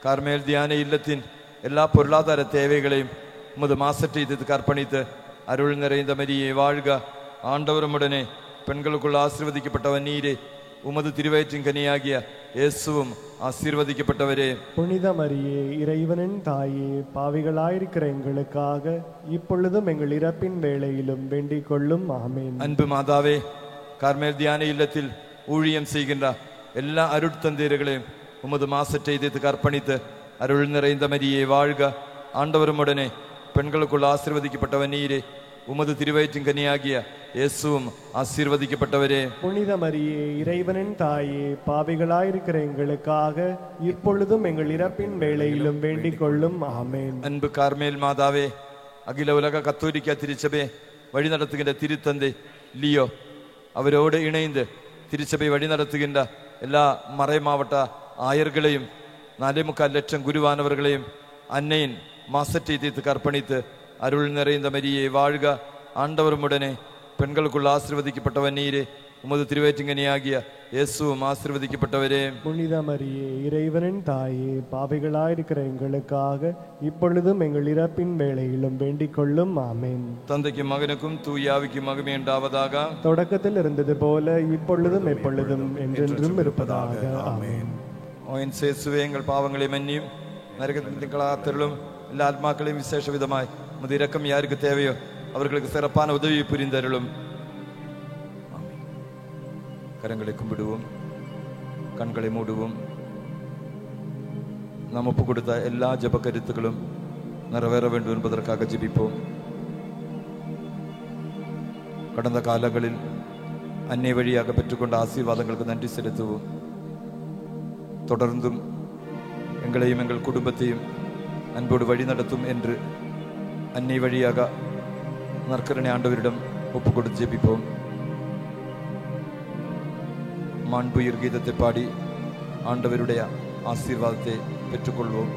கார்மேல் தியான இல்லத்தின் எல்லா பொருளாதார தேவைகளையும் உமது மாசற்றீத்துக்கு அர்ப்பணித்து அருள் நிறைந்த மரியே வாழ்க, ஆண்டவரும் உடனே பெண்களுக்குள்ள ஆசீர்வதிக்கப்பட்டவர் நீரே, உமது திருவயிற்றின் கனியாகிய இயேசுவும் ஆசீர்வதிக்கப்பட்டவரே. புனித மரியே, இறைவனின் தாயே, பாவிகளாயிருக்கிற எங்களுக்காக இப்பொழுதும் எங்கள் இறப்பின் வேளையிலும் வேண்டிக் கொள்ளும். ஆமென். அன்பு மாதாவே, கார்மேல் தியான இல்லத்தில் ஊழியம் செய்கின்ற எல்லா அருட்தந்தீர்களையும் உமது மாசற்றை இதயத்துக்கு அர்ப்பணித்து அருள் நிறைந்த மரியே வாழ்க, ஆண்டவரும் உடனே பெண்களுக்குள்ள ஆசீர்வதிக்கப்பட்டவர் நீரே, உமது திருவயிற்றின் கனியாகிய இயேசுவும் ஆசீர்வதிக்கப்பட்டவரே. புனித மரியே, இறைவனின் தாயே, பாவிகளாயிருக்கிற எங்களுக்காக இப்பொழுதும் எங்கள் இறப்பின் வேளையிலும் வேண்டிக் கொள்ளும். ஆமென். அன்பு கார்மேல் மாதாவே, அகில உலக கத்தோலிக்க திருச்சபை வழி நடத்துகின்ற திருத்தந்தை லியோ அவரோடு இணைந்து திருச்சபை வழி நடத்துகின்ற எல்லா மறை மாவட்ட ஆயர்களையும் 4.25 லட்சம் குருவானவர்களையும் அன்னையின் மாசற்றை தீர்த்துக்கு அர்ப்பணித்து அருள் நிறைந்த மரியே வாழ்க, ஆண்டவரும் உடனே பெண்களுக்குள்ள ஆசீர்வதிக்கப்பட்டவர் நீரே, உமது திருவயிற்றிங்கனியாகிய இயேசுவும் ஆசீர்வதிக்கப்பட்டவரே. புனித மரியே, இறைவனின் தாயே, பாவிகளாயிருக்கிற எங்களுக்காக இப்பொழுதும் எங்கள் இறப்பின் வேளையிலும் வேண்டிக் கொள்ளும். ஆமென். தந்தைக்கும் மகனுக்கும் தூயாவிக்கும் மகிமை உண்டாவதாக. தொடக்கத்தில் இருந்தது போல இப்பொழுதும் எப்பொழுதும் என்றென்றும் இருப்பதாக. ஆமென். ஓயின் சேசுவே, எங்கள் பாவங்களை மன்னியும், நரகத்திலும் எல்லா ஆத்மாக்களையும் விசேஷ விதமாய் உமது இரக்கம் யாருக்கு தேவையோ அவர்களுக்கு சிறப்பான உதவியை புரிந்தருளும். கரங்களை கும்பிடுவோம், கண்களை மூடுவோம். நாம் ஒப்பு கொடுத்த எல்லா ஜப கருத்துக்களும் நிறைவேற வேண்டும் என்பதற்காக ஜெபிப்போம். கடந்த காலங்களில் அன்னை வழியாக பெற்றுக்கொண்ட ஆசீர்வாதங்களுக்கு நன்றி செலுத்துவோம். தொடர்ந்தும் எங்களையும் எங்கள் குடும்பத்தையும் அன்போடு வழி நடத்தும் என்று அன்னை வழியாக நற்கருணை ஆண்டவரிடம் ஒப்பு கொடுத்து ஜெபிப்போம். மாண்புயிர் கீதத்தை பாடி ஆண்டவருடைய ஆசீர்வாதத்தை பெற்றுக்கொள்வோம்.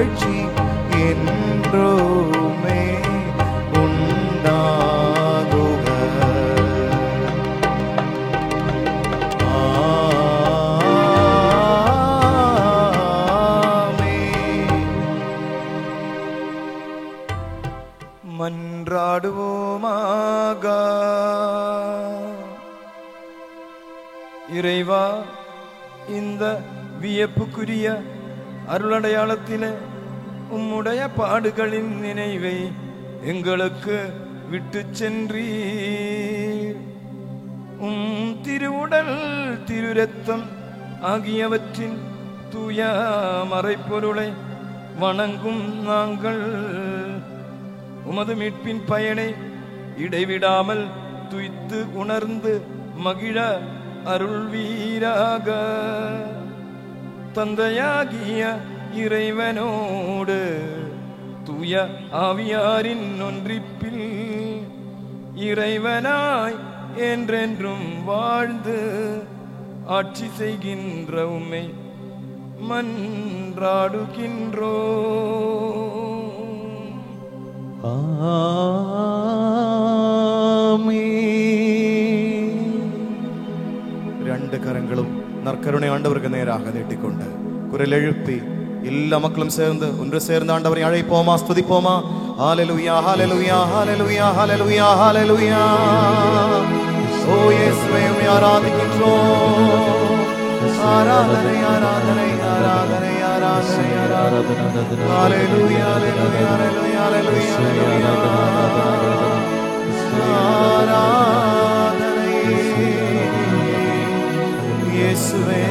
புகழ்ச்சி என்றுமே உண்டாகுக. மன்றாடுவோமாக. இறைவா, இந்த வியப்புக்குரிய அருளடையாளத்திலே உம்முடைய பாடுகளின் நினைவை எங்களுக்கு விட்டு சென்றீர். உம் திருவுடல் திருரத்தம் ஆகியவற்றின் தூய மறைப்பொருளை வணங்கும் நாங்கள் உமது மீட்பின் பயனை இடைவிடாமல் துய்த்து உணர்ந்து மகிழ அருள்வீராக. தந்தையாகிய இறைவனோடு தூய ஆவியாரின் ஒன்றிப்பில் இறைவனாய் என்றென்றும் வாழ்ந்து ஆட்சி செய்கின்ற உம்மை மன்றாடுகின்றோம். രണ്ട് കരങ്ങളും നற்கருணை ஆண்டவருக்கு நேராக நீட்டிக்கொண்டு குரல் எழுப்பி எல்லா மக்களும் சேர்ந்து ஒன்று சேர்ந்து ஆண்டவரை அழைப்போமா, ஸ்துதிப்போமா. ஹalleluya ஹalleluya ஹalleluya ஹalleluya ஹalleluya. ஓ இயேசுவே, உம்மை ஆராதிக்கின்றோம். ஆராதனை ஆராதனை ஆராதனை ஆராதனை ஆராதனை. ஹalleluya ஹalleluya ஹalleluya ஹalleluya. ஆராதனை இயேசுவே.